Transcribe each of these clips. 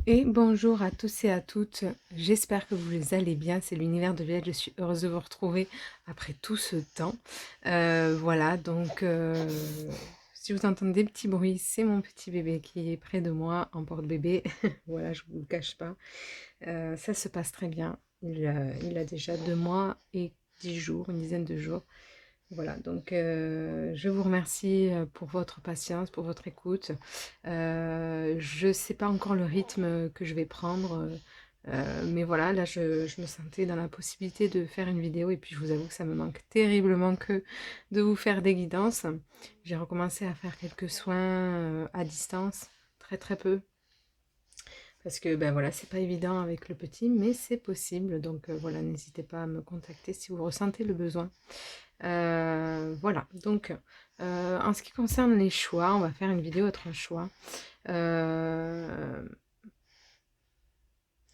Et bonjour à tous et à toutes, j'espère que vous allez bien, c'est l'univers de Violette, je suis heureuse de vous retrouver après tout ce temps. Voilà, donc si vous entendez des petits bruits, c'est mon petit bébé qui est près de moi en porte-bébé, voilà, je ne vous le cache pas. Ça se passe très bien, il a déjà 2 mois et 10 jours, une dizaine de jours. Voilà, donc je vous remercie pour votre patience, pour votre écoute. Je ne sais pas encore le rythme que je vais prendre, mais voilà, là je me sentais dans la possibilité de faire une vidéo et puis je vous avoue que ça me manque terriblement que de vous faire des guidances. J'ai recommencé à faire quelques soins à distance, très très peu, parce que ben voilà, c'est pas évident avec le petit, mais c'est possible. Donc voilà, n'hésitez pas à me contacter si vous ressentez le besoin. Voilà, donc en ce qui concerne les choix, on va faire une vidéo autre choix.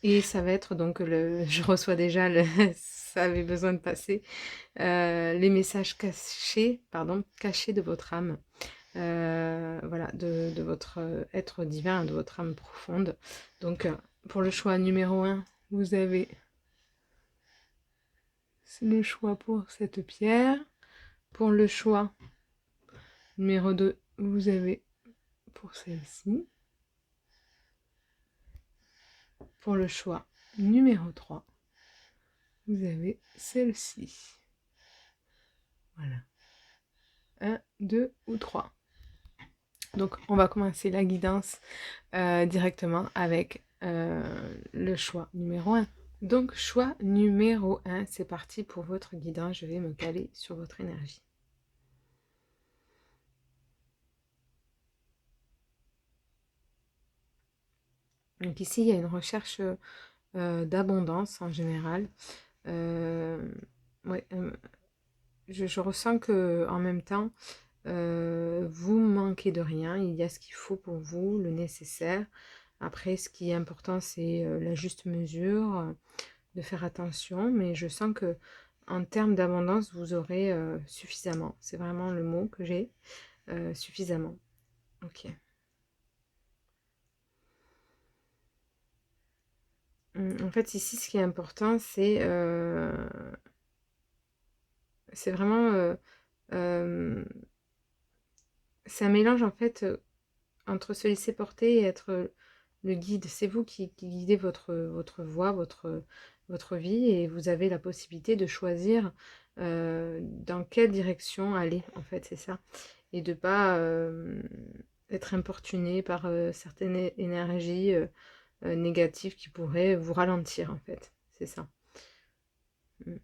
Et ça va être donc je reçois déjà ça avait besoin de passer, les messages cachés, pardon, cachés de votre âme. Voilà, de votre être divin, de votre âme profonde. Donc pour le choix numéro 1, vous avez le choix pour cette pierre. Pour le choix numéro 2, vous avez pour celle-ci. Pour le choix numéro 3, vous avez celle-ci. Voilà. 1, 2 ou 3. Donc, on va commencer la guidance directement avec le choix numéro 1. Donc, choix numéro 1, c'est parti pour votre guidance. Je vais me caler sur votre énergie. Donc ici, il y a une recherche d'abondance en général. Ouais, je ressens que en même temps, vous manquez de rien. Il y a ce qu'il faut pour vous, le nécessaire. Après, ce qui est important, c'est la juste mesure, de faire attention. Mais je sens que en termes d'abondance, vous aurez suffisamment. C'est vraiment le mot que j'ai, suffisamment. Ok. En fait, ici, ce qui est important, c'est vraiment... c'est un mélange, en fait, entre se laisser porter et être le guide. C'est vous qui guidez votre voie, votre vie, et vous avez la possibilité de choisir dans quelle direction aller, en fait, c'est ça. Et de pas être importuné par certaines énergies négatives qui pourraient vous ralentir, en fait. C'est ça. Mm.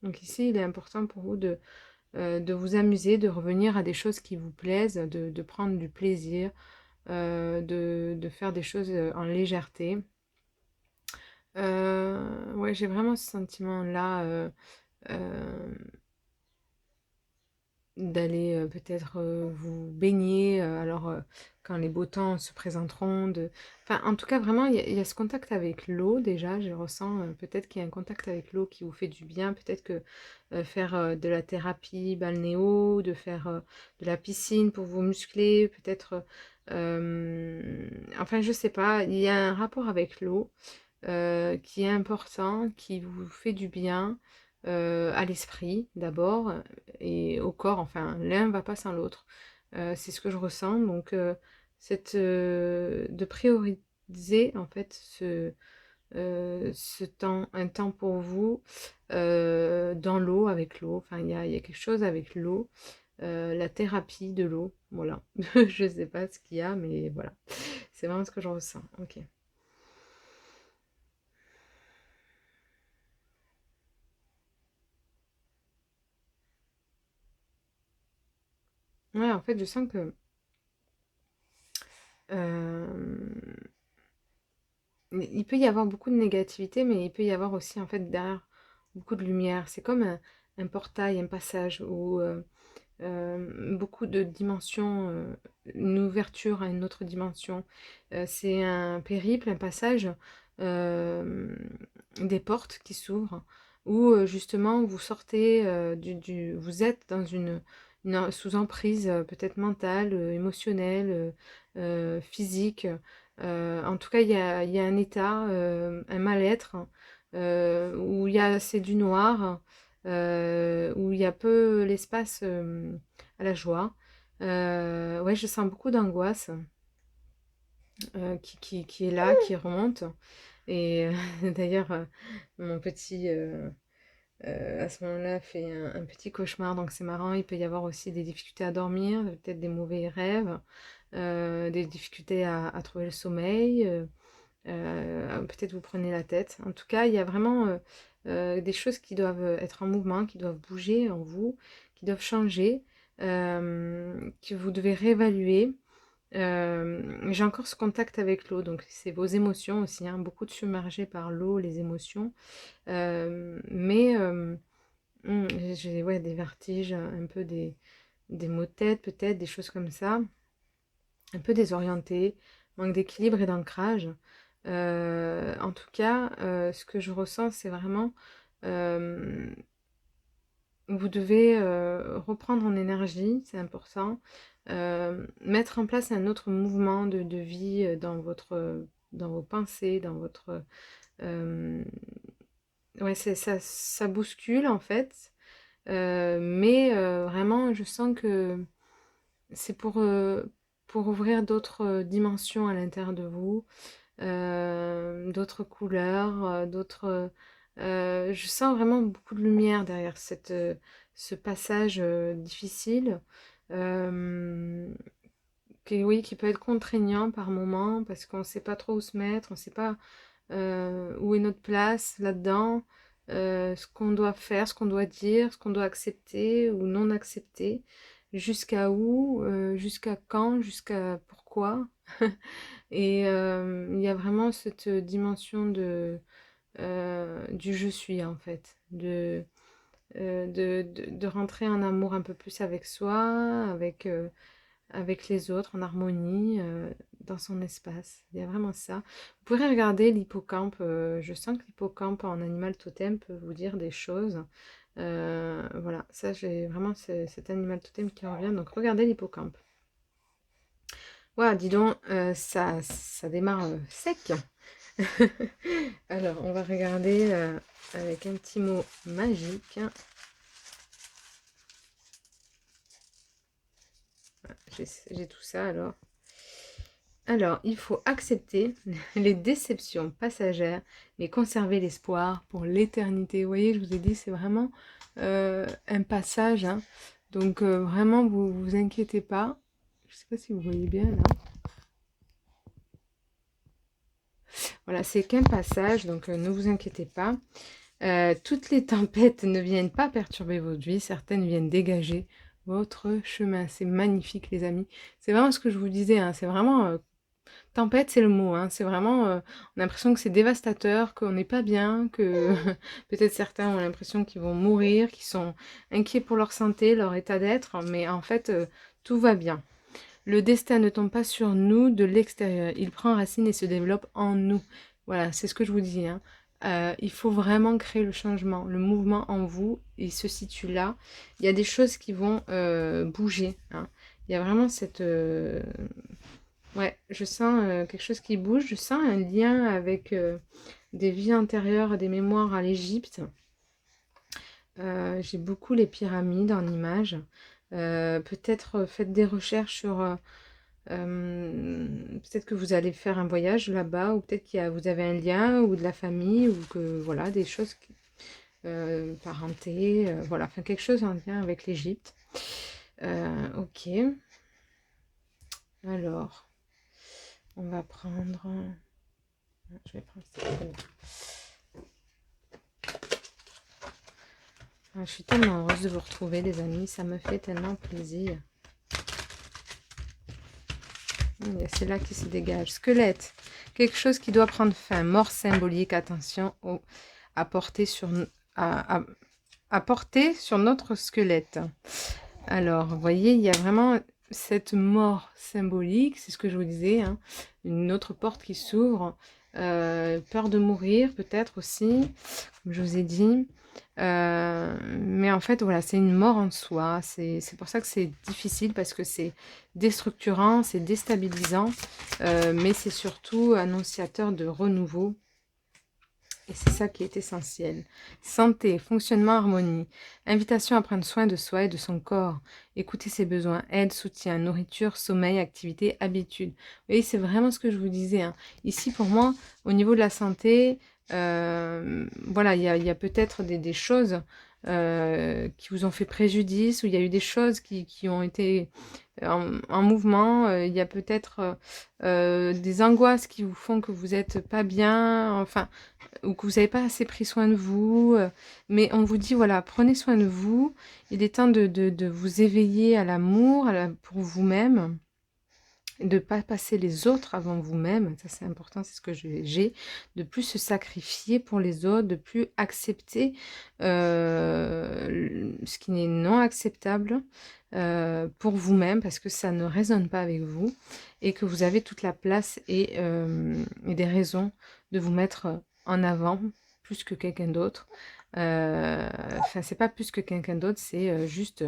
Donc ici, il est important pour vous de vous amuser, de revenir à des choses qui vous plaisent, de prendre du plaisir, de faire des choses en légèreté. Ouais, j'ai vraiment ce sentiment-là d'aller peut-être vous baigner, alors quand les beaux temps se présenteront. Enfin, en tout cas, vraiment, il y a ce contact avec l'eau déjà, je ressens peut-être qu'il y a un contact avec l'eau qui vous fait du bien, peut-être que faire de la thérapie balnéo, de faire de la piscine pour vous muscler, peut-être... enfin, je sais pas, il y a un rapport avec l'eau qui est important, qui vous fait du bien à l'esprit d'abord et au corps. Enfin, l'un ne va pas sans l'autre. C'est ce que je ressens. Donc, de prioriser en fait ce temps, un temps pour vous dans l'eau, avec l'eau. Enfin, il y a quelque chose avec l'eau. La thérapie de l'eau, voilà. Je sais pas ce qu'il y a, mais voilà. C'est vraiment ce que je ressens. Ok. Ouais, en fait, je sens que euh, il peut y avoir beaucoup de négativité, mais il peut y avoir aussi, en fait, derrière, beaucoup de lumière. C'est comme un portail, un passage, où beaucoup de dimensions, une ouverture à une autre dimension. C'est un périple, un passage, euh, des portes qui s'ouvrent, où justement vous sortez vous êtes dans sous emprise peut-être mentale, émotionnelle, physique. En tout cas, il y a un état, un mal-être, où c'est du noir, où il y a peu l'espace à la joie. Ouais, je sens beaucoup d'angoisse qui est là, qui remonte. Et d'ailleurs, mon petit, à ce moment-là, fait un petit cauchemar, donc c'est marrant. Il peut y avoir aussi des difficultés à dormir, peut-être des mauvais rêves, des difficultés à trouver le sommeil, peut-être vous prenez la tête. En tout cas, il y a vraiment des choses qui doivent être en mouvement, qui doivent bouger en vous, qui doivent changer, que vous devez réévaluer. J'ai encore ce contact avec l'eau, donc c'est vos émotions aussi, hein, beaucoup de submergés par l'eau, les émotions. Mais j'ai ouais, des vertiges, un peu des maux de tête peut-être, des choses comme ça, un peu désorienté, manque d'équilibre et d'ancrage. En tout cas, ce que je ressens, c'est vraiment, vous devez reprendre en énergie, c'est important, mettre en place un autre mouvement de vie dans vos pensées, dans votre... ouais, ça bouscule en fait, mais vraiment, je sens que c'est pour ouvrir d'autres dimensions à l'intérieur de vous, d'autres couleurs, je sens vraiment beaucoup de lumière derrière ce passage difficile, euh, oui, qui peut être contraignant par moments, parce qu'on ne sait pas trop où se mettre, on ne sait pas où est notre place là-dedans, ce qu'on doit faire, ce qu'on doit dire, ce qu'on doit accepter ou non accepter, jusqu'à où, jusqu'à quand, jusqu'à pourquoi. Et il y a vraiment cette dimension du je suis en fait, de rentrer en amour un peu plus avec soi, avec les autres, en harmonie, dans son espace. Il y a vraiment ça. Vous pourrez regarder l'hippocampe. Je sens que l'hippocampe en animal totem peut vous dire des choses. Voilà, ça j'ai vraiment cet animal totem qui revient. Donc regardez l'hippocampe. Voilà, dis donc, ça démarre sec. Alors, on va regarder avec un petit mot magique. J'ai tout ça alors. Alors, il faut accepter les déceptions passagères, mais conserver l'espoir pour l'éternité. Vous voyez, je vous ai dit, c'est vraiment un passage, hein. Donc, vraiment, vous inquiétez pas. Je ne sais pas si vous voyez bien là. Voilà, c'est qu'un passage, donc ne vous inquiétez pas. Toutes les tempêtes ne viennent pas perturber votre vie, certaines viennent dégager votre chemin. C'est magnifique, les amis. C'est vraiment ce que je vous disais, hein. C'est vraiment... tempête, c'est le mot, hein. C'est vraiment... on a l'impression que c'est dévastateur, qu'on n'est pas bien, que peut-être certains ont l'impression qu'ils vont mourir, qu'ils sont inquiets pour leur santé, leur état d'être, mais en fait, tout va bien. Le destin ne tombe pas sur nous de l'extérieur. Il prend racine et se développe en nous. Voilà, c'est ce que je vous dis, hein. Il faut vraiment créer le changement. Le mouvement en vous, il se situe là. Il y a des choses qui vont bouger, hein. Il y a vraiment cette... ouais, je sens quelque chose qui bouge. Je sens un lien avec des vies antérieures, des mémoires à l'Égypte. J'ai beaucoup les pyramides en images. Peut-être faites des recherches sur... peut-être que vous allez faire un voyage là-bas, ou peut-être vous avez un lien, ou de la famille, ou que voilà, des choses, parenté, voilà, enfin quelque chose en lien avec l'Égypte. Ok. Alors, on va prendre... Je vais prendre cette... Je suis tellement heureuse de vous retrouver, les amis. Ça me fait tellement plaisir. C'est là qui se dégage. Squelette. Quelque chose qui doit prendre fin. Mort symbolique. Attention à porter sur notre squelette. Alors, vous voyez, il y a vraiment cette mort symbolique. C'est ce que je vous disais, hein. Une autre porte qui s'ouvre. peur de mourir peut-être aussi, comme je vous ai dit. Mais en fait, voilà, c'est une mort en soi. C'est pour ça que c'est difficile, parce que c'est déstructurant, c'est déstabilisant, mais c'est surtout annonciateur de renouveau. Et c'est ça qui est essentiel. Santé, fonctionnement, harmonie. Invitation à prendre soin de soi et de son corps. Écouter ses besoins, aide, soutien, nourriture, sommeil, activité, habitude. Vous voyez, c'est vraiment ce que je vous disais, hein. Ici, pour moi, au niveau de la santé, voilà, il y a peut-être des choses qui vous ont fait préjudice, ou il y a eu des choses qui ont été en mouvement. Il y a peut-être des angoisses qui vous font que vous n'êtes pas bien, enfin, ou que vous n'avez pas assez pris soin de vous. Mais on vous dit, voilà, prenez soin de vous. Il est temps de vous éveiller à l'amour pour vous-même, de ne pas passer les autres avant vous-même. Ça, c'est important, c'est ce que j'ai. De plus se sacrifier pour les autres, de plus accepter ce qui n'est non acceptable pour vous-même, parce que ça ne résonne pas avec vous, et que vous avez toute la place et des raisons de vous mettre en avant plus que quelqu'un d'autre. Enfin, c'est pas plus que quelqu'un d'autre, c'est juste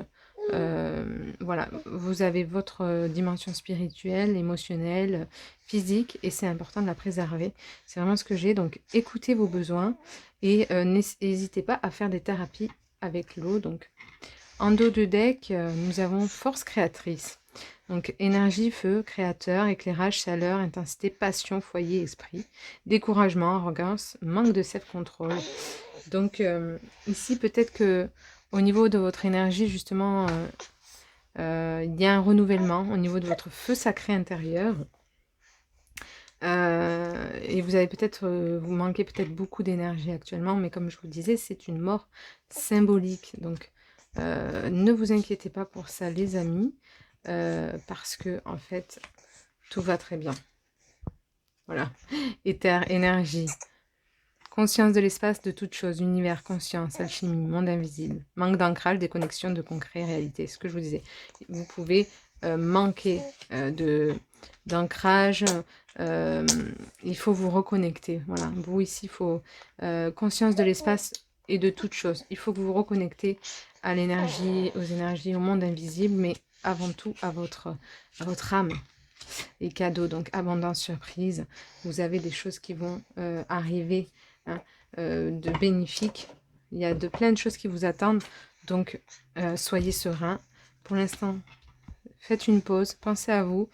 voilà, vous avez votre dimension spirituelle, émotionnelle, physique, et c'est important de la préserver. C'est vraiment ce que j'ai. Donc, écoutez vos besoins et n'hésitez pas à faire des thérapies avec l'eau. Donc, en dos de deck, nous avons force créatrice. Donc, énergie, feu, créateur, éclairage, chaleur, intensité, passion, foyer, esprit, découragement, arrogance, manque de self-control. Donc, ici, peut-être que au niveau de votre énergie, justement, il y a un renouvellement au niveau de votre feu sacré intérieur. Et vous avez peut-être, vous manquez peut-être beaucoup d'énergie actuellement, mais comme je vous disais, c'est une mort symbolique. Donc, ne vous inquiétez pas pour ça, les amis, parce que, en fait, tout va très bien. Voilà. Éther, énergie. Conscience de l'espace, de toute chose, univers, conscience, alchimie, monde invisible, manque d'ancrage, déconnexion de concret, réalité. Ce que je vous disais, vous pouvez manquer d'ancrage, il faut vous reconnecter. Voilà, vous ici, il faut conscience de l'espace et de toute chose. Il faut que vous vous reconnectez à l'énergie, aux énergies, au monde invisible, mais avant tout à votre âme. Les cadeaux, donc abondance, surprise. Vous avez des choses qui vont arriver, hein, de bénéfiques. Il y a plein de choses qui vous attendent. Donc, soyez serein. Pour l'instant, faites une pause. Pensez à vous.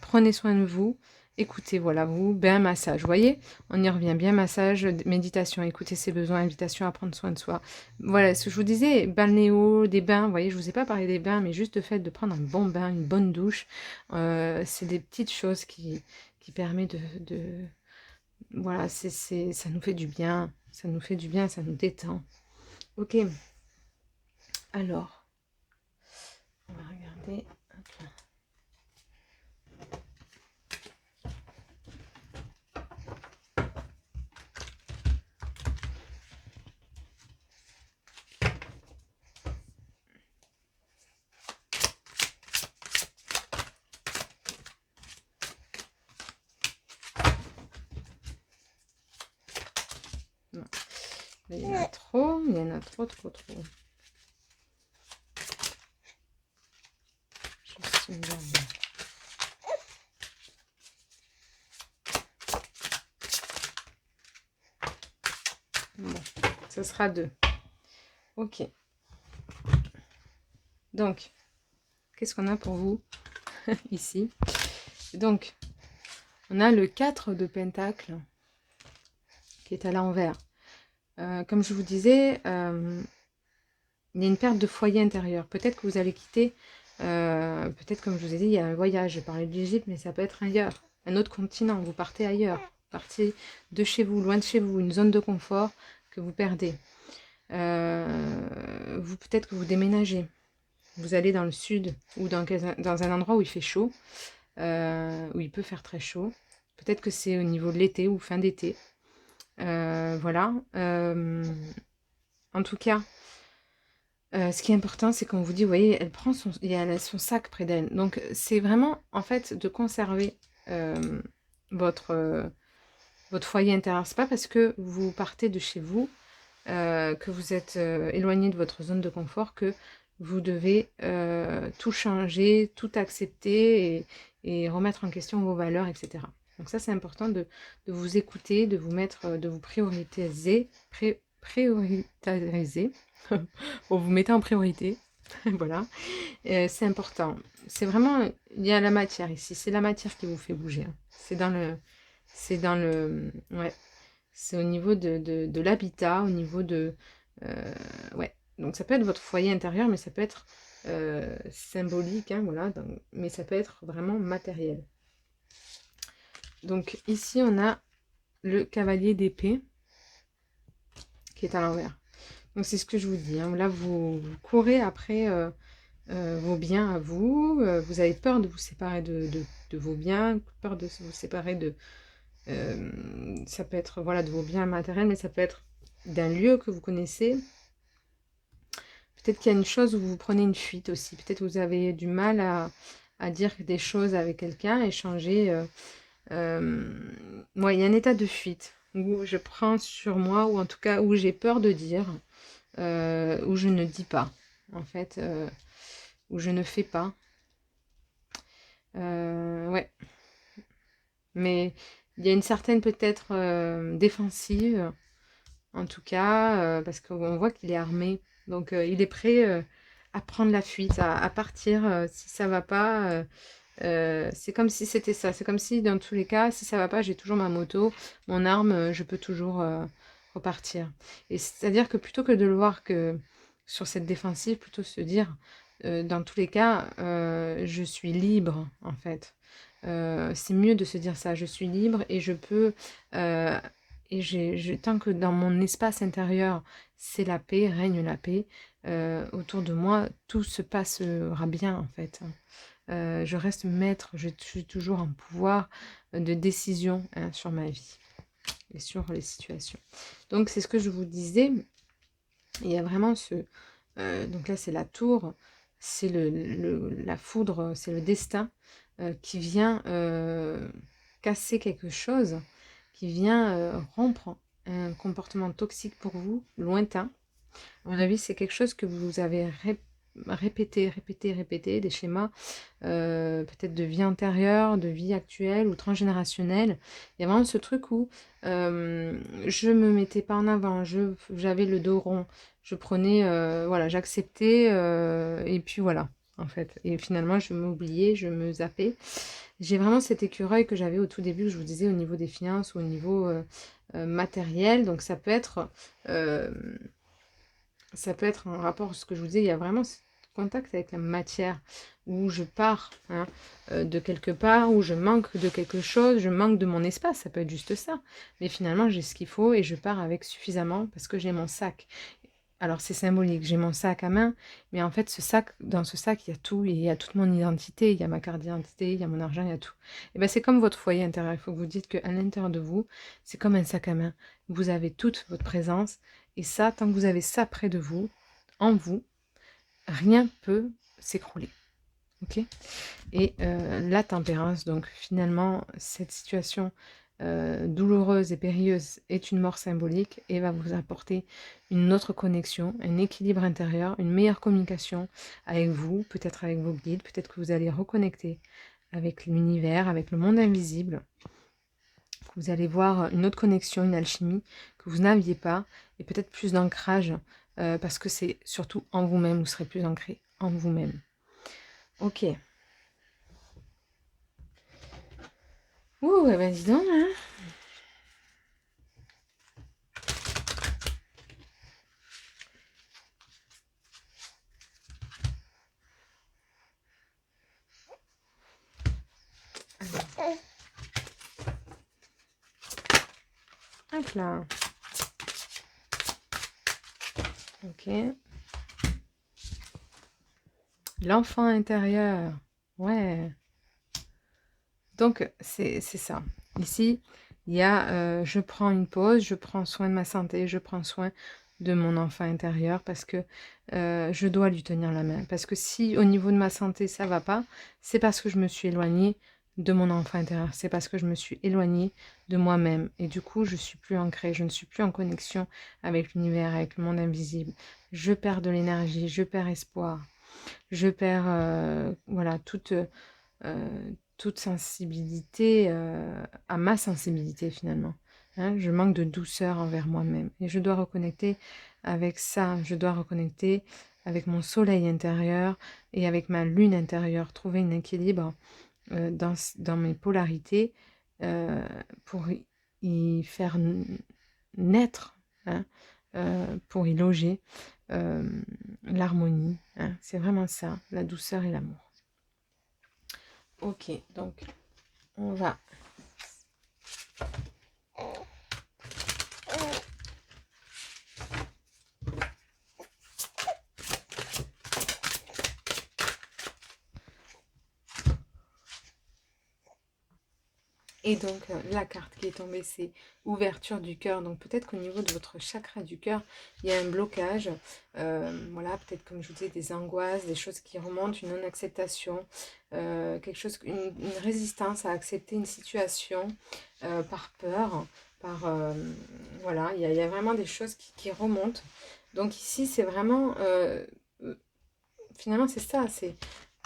Prenez soin de vous. Écoutez, voilà, vous, bien massage. Vous voyez, on y revient. Bien massage, méditation, écoutez ses besoins, invitation à prendre soin de soi. Voilà, ce que je vous disais, balnéo, des bains. Vous voyez, je vous ai pas parlé des bains, mais juste le fait de prendre un bon bain, une bonne douche, c'est des petites choses qui permettent voilà, ça nous fait du bien. Ça nous fait du bien, ça nous détend. Ok. Alors, on va regarder. Okay. Non. Là, il y en a trop, il y en a trop. Juste une dernière. Bon, ce sera 2. Ok. Donc, qu'est-ce qu'on a pour vous ici? Donc, on a le 4 de Pentacle qui est à l'envers. Comme je vous disais, il y a une perte de foyer intérieur. Peut-être que vous allez quitter, peut-être comme je vous ai dit, il y a un voyage. Je parlais de l'Égypte, mais ça peut être ailleurs, un autre continent. Vous partez ailleurs, vous partez de chez vous, loin de chez vous, une zone de confort que vous perdez. Vous peut-être que vous déménagez. Vous allez dans le sud ou dans un endroit où il fait chaud, où il peut faire très chaud. Peut-être que c'est au niveau de l'été ou fin d'été. Voilà. En tout cas, ce qui est important, c'est qu'on vous dit, vous voyez, elle a son sac près d'elle. Donc, c'est vraiment, en fait, de conserver votre votre foyer intérieur. C'est pas parce que vous partez de chez vous, que vous êtes éloigné de votre zone de confort, que vous devez tout changer, tout accepter et remettre en question vos valeurs, etc. Donc ça, c'est important de vous écouter, de vous mettre, de vous prioriser, prioritariser. Bon, vous mettez en priorité, voilà. C'est important. C'est vraiment, il y a la matière ici. C'est la matière qui vous fait bouger, hein. Ouais. C'est au niveau de l'habitat, au niveau de, ouais. Donc ça peut être votre foyer intérieur, mais ça peut être symbolique, hein, voilà. Mais ça peut être vraiment matériel. Donc ici, on a le cavalier d'épée qui est à l'envers. Donc c'est ce que je vous dis, hein. Là, vous courez après vos biens à vous. Vous avez peur de vous séparer de vos biens, peur de vous séparer de... ça peut être, voilà, de vos biens matériels, mais ça peut être d'un lieu que vous connaissez. Peut-être qu'il y a une chose où vous prenez une fuite aussi. Peut-être que vous avez du mal à dire des choses avec quelqu'un, échanger. Moi, il y a un état de fuite où je prends sur moi, ou en tout cas où j'ai peur de dire, où je ne dis pas, en fait, où je ne fais pas. Ouais. Mais il y a une certaine peut-être défensive, en tout cas, parce qu'on voit qu'il est armé. Donc il est prêt à prendre la fuite, à partir si ça va pas. C'est comme si c'était ça. C'est comme si dans tous les cas, si ça va pas, j'ai toujours ma moto, mon arme, je peux toujours repartir. Et c'est-à-dire que plutôt que de le voir que sur cette défensive, plutôt se dire, dans tous les cas, je suis libre en fait. C'est mieux de se dire ça, je suis libre et je peux, et tant que dans mon espace intérieur, c'est la paix, règne la paix, autour de moi, tout se passera bien en fait. Je reste maître, je suis toujours en pouvoir de décision, hein, sur ma vie et sur les situations. Donc c'est ce que je vous disais, il y a vraiment donc là c'est la tour, c'est la foudre, c'est le destin qui vient casser quelque chose, qui vient rompre un comportement toxique pour vous, lointain. À mon avis, c'est quelque chose que vous avez répété, des schémas peut-être de vie antérieure, de vie actuelle ou transgénérationnelle. Il y a vraiment ce truc où je me mettais pas en avant, j'avais le dos rond, je prenais, voilà, j'acceptais et puis voilà, en fait. Et finalement, je m'oubliais, je me zappais. J'ai vraiment cet écureuil que j'avais au tout début, que je vous disais, au niveau des finances ou au niveau matériel. Donc euh, ça peut être en rapport à ce que je vous disais, il y a vraiment ce contact avec la matière, où je pars, hein, de quelque part, où je manque de quelque chose, je manque de mon espace, ça peut être juste ça. Mais finalement, j'ai ce qu'il faut et je pars avec suffisamment parce que j'ai mon sac. Alors c'est symbolique, j'ai mon sac à main, mais en fait dans ce sac, il y a tout, il y a toute mon identité, il y a ma carte d'identité, il y a mon argent, il y a tout. Et ben c'est comme votre foyer intérieur, il faut que vous dites qu'à l'intérieur de vous, c'est comme un sac à main. Vous avez toute votre présence, et ça, tant que vous avez ça près de vous, en vous, rien peut s'écrouler. Ok. Et la tempérance, donc finalement, cette situation douloureuse et périlleuse est une mort symbolique et va vous apporter une autre connexion, un équilibre intérieur, une meilleure communication avec vous, peut-être avec vos guides, peut-être que vous allez reconnecter avec l'univers, avec le monde invisible. Vous allez voir une autre connexion, une alchimie que vous n'aviez pas, et peut-être plus d'ancrage, parce que c'est surtout en vous-même, vous serez plus ancré en vous-même. Ok. Ouh, eh ben dis donc, hein. Hop là. Ok. L'enfant intérieur. Ouais. Donc, c'est ça. Ici, il y a je prends une pause, je prends soin de ma santé, je prends soin de mon enfant intérieur parce que je dois lui tenir la main. Parce que si au niveau de ma santé, ça va pas, c'est parce que je me suis éloignée de mon enfant intérieur. C'est parce que je me suis éloignée de moi-même. Et du coup, je suis plus ancrée, je ne suis plus en connexion avec l'univers, avec le monde invisible. Je perds de l'énergie, je perds espoir. Je perds voilà, toute sensibilité à ma sensibilité finalement. Hein, je manque de douceur envers moi-même. Et je dois reconnecter avec ça. Je dois reconnecter avec mon soleil intérieur et avec ma lune intérieure. Trouver un équilibre dans mes polarités pour y faire naître, hein, pour y loger l'harmonie. Hein. C'est vraiment ça, la douceur et l'amour. Ok, donc on va... Et donc, la carte qui est tombée, c'est ouverture du cœur. Donc, peut-être qu'au niveau de votre chakra du cœur, il y a un blocage. Voilà, peut-être, comme je vous disais, des angoisses, des choses qui remontent, une non-acceptation, quelque chose, une résistance à accepter une situation par peur, voilà, il y a vraiment des choses qui remontent. Donc, ici, c'est vraiment... finalement, c'est ça, c'est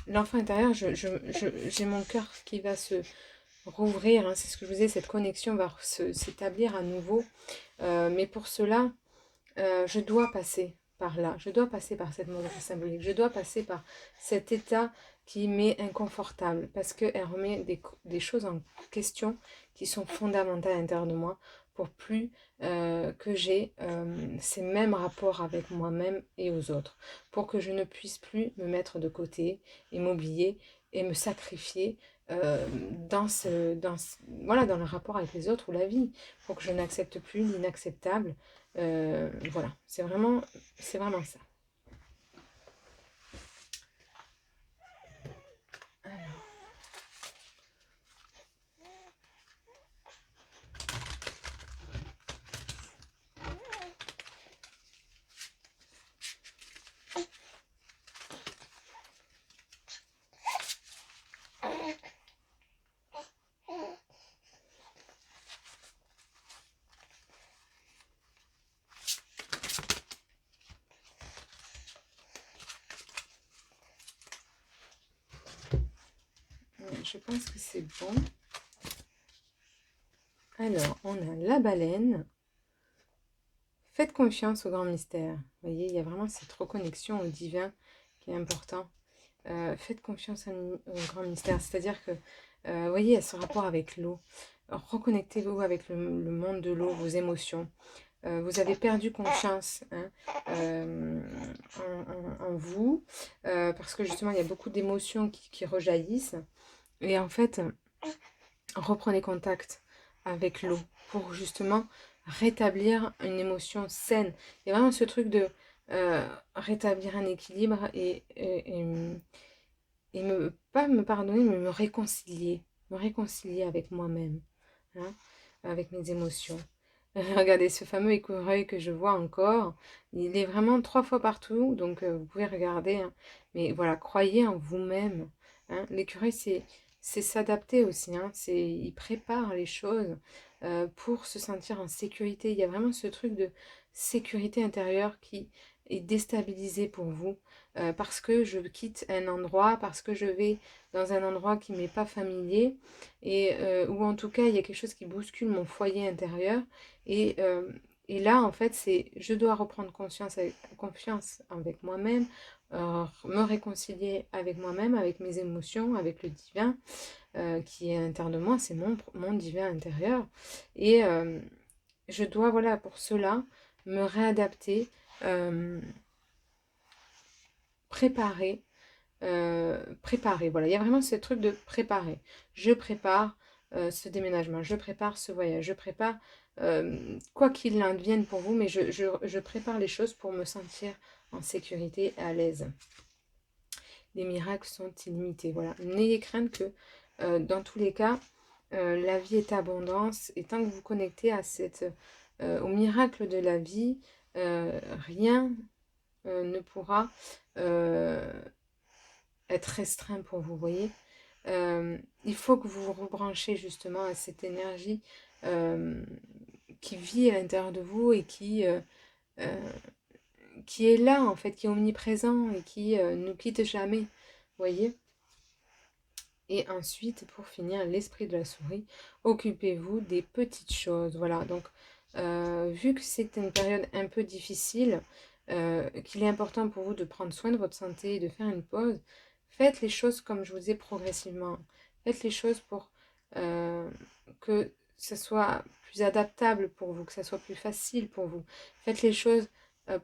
l'enfant intérieur. J'ai mon cœur qui va se rouvrir, hein, c'est ce que je vous disais, cette connexion va s'établir à nouveau. Mais pour cela, je dois passer par là, je dois passer par cette mode symbolique, je dois passer par cet état qui m'est inconfortable, parce qu'elle remet des choses en question qui sont fondamentales à l'intérieur de moi, pour plus que j'ai ces mêmes rapports avec moi-même et aux autres, pour que je ne puisse plus me mettre de côté et m'oublier et me sacrifier voilà, dans le rapport avec les autres ou la vie, pour que je n'accepte plus l'inacceptable. Voilà, c'est vraiment ça. Je pense que c'est bon. Alors, on a la baleine. Faites confiance au grand mystère. Vous voyez, il y a vraiment cette reconnexion au divin qui est important. Faites confiance au grand mystère. C'est-à-dire que, vous voyez, il y a ce rapport avec l'eau. Reconnectez-vous avec le monde de l'eau, vos émotions. Vous avez perdu confiance, hein, en vous, parce que justement, il y a beaucoup d'émotions qui rejaillissent. Et en fait, reprenez contact avec l'eau pour justement rétablir une émotion saine. Il y a vraiment ce truc de rétablir un équilibre et pas me pardonner, mais me réconcilier avec moi-même, hein, avec mes émotions. Regardez ce fameux écureuil que je vois encore. Il est vraiment 3 fois partout, donc vous pouvez regarder. Hein. Mais voilà, croyez en vous-même. Hein. L'écureuil, c'est s'adapter aussi. Hein. Il prépare les choses pour se sentir en sécurité. Il y a vraiment ce truc de sécurité intérieure qui est déstabilisé pour vous parce que je quitte un endroit, parce que je vais dans un endroit qui m'est pas familier et ou en tout cas il y a quelque chose qui bouscule mon foyer intérieur et, euh, et là en fait c'est je dois reprendre confiance avec moi-même, me réconcilier avec moi-même, avec mes émotions, avec le divin qui est à l'intérieur de moi, c'est mon divin intérieur et je dois voilà pour cela me réadapter, euh, préparer préparer. Voilà, il y a vraiment ce truc de préparer. Je prépare ce déménagement, je prépare ce voyage, je prépare quoi qu'il advienne pour vous, mais je prépare les choses pour me sentir en sécurité et à l'aise. Les miracles sont illimités. Voilà, n'ayez crainte que dans tous les cas, la vie est abondance et tant que vous connectez à au miracle de la vie, rien ne pourra être restreint pour vous, voyez. il faut que vous vous rebranchez justement à cette énergie euh, qui vit à l'intérieur de vous et euh, qui est là en fait, qui est omniprésent et qui nous quitte jamais, vous voyez. Et ensuite, pour finir, l'esprit de la souris, occupez-vous des petites choses. Voilà, donc vu que c'est une période un peu difficile, qu'il est important pour vous de prendre soin de votre santé et de faire une pause, faites les choses comme je vous disais progressivement. Faites les choses pour que ce soit plus adaptable pour vous, que ce soit plus facile pour vous. Faites les choses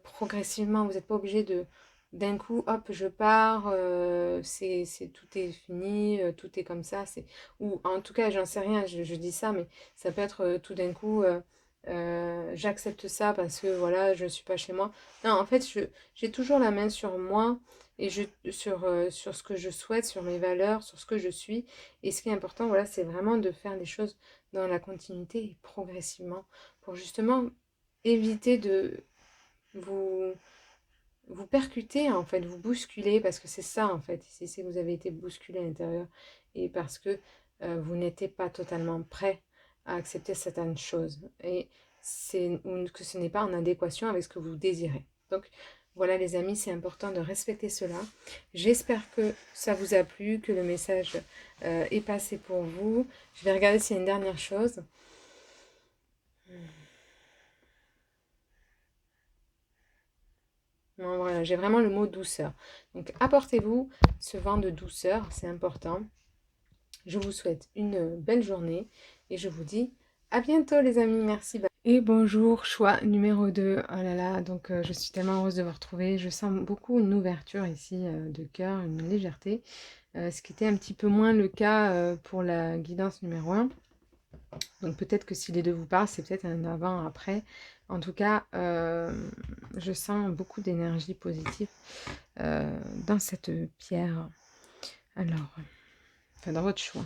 progressivement. Vous n'êtes pas obligé de d'un coup, hop, je pars, tout est fini, tout est comme ça. Ou en tout cas, j'en sais rien, je dis ça, mais ça peut être tout d'un coup, j'accepte ça parce que voilà, je ne suis pas chez moi. Non, en fait, j'ai toujours la main sur moi et sur ce que je souhaite, sur mes valeurs, sur ce que je suis. Et ce qui est important, voilà, c'est vraiment de faire les choses dans la continuité et progressivement pour justement éviter de vous vous percutez en fait, vous bousculez parce que c'est ça en fait, c'est que vous avez été bousculé à l'intérieur et parce que vous n'étiez pas totalement prêt à accepter certaines choses et ou que ce n'est pas en adéquation avec ce que vous désirez. Donc voilà les amis, c'est important de respecter cela. J'espère que ça vous a plu, que le message est passé pour vous. Je vais regarder s'il y a une dernière chose. Non, voilà, j'ai vraiment le mot douceur. Donc apportez-vous ce vent de douceur, c'est important. Je vous souhaite une belle journée et je vous dis à bientôt les amis, merci. Et bonjour, choix numéro 2. Oh là là, donc je suis tellement heureuse de vous retrouver. Je sens beaucoup une ouverture ici de cœur, une légèreté, ce qui était un petit peu moins le cas pour la guidance numéro 1. Donc peut-être que si les deux vous parlent, c'est peut-être un avant, après. En tout cas, je sens beaucoup d'énergie positive dans cette pierre. Alors, enfin dans votre choix.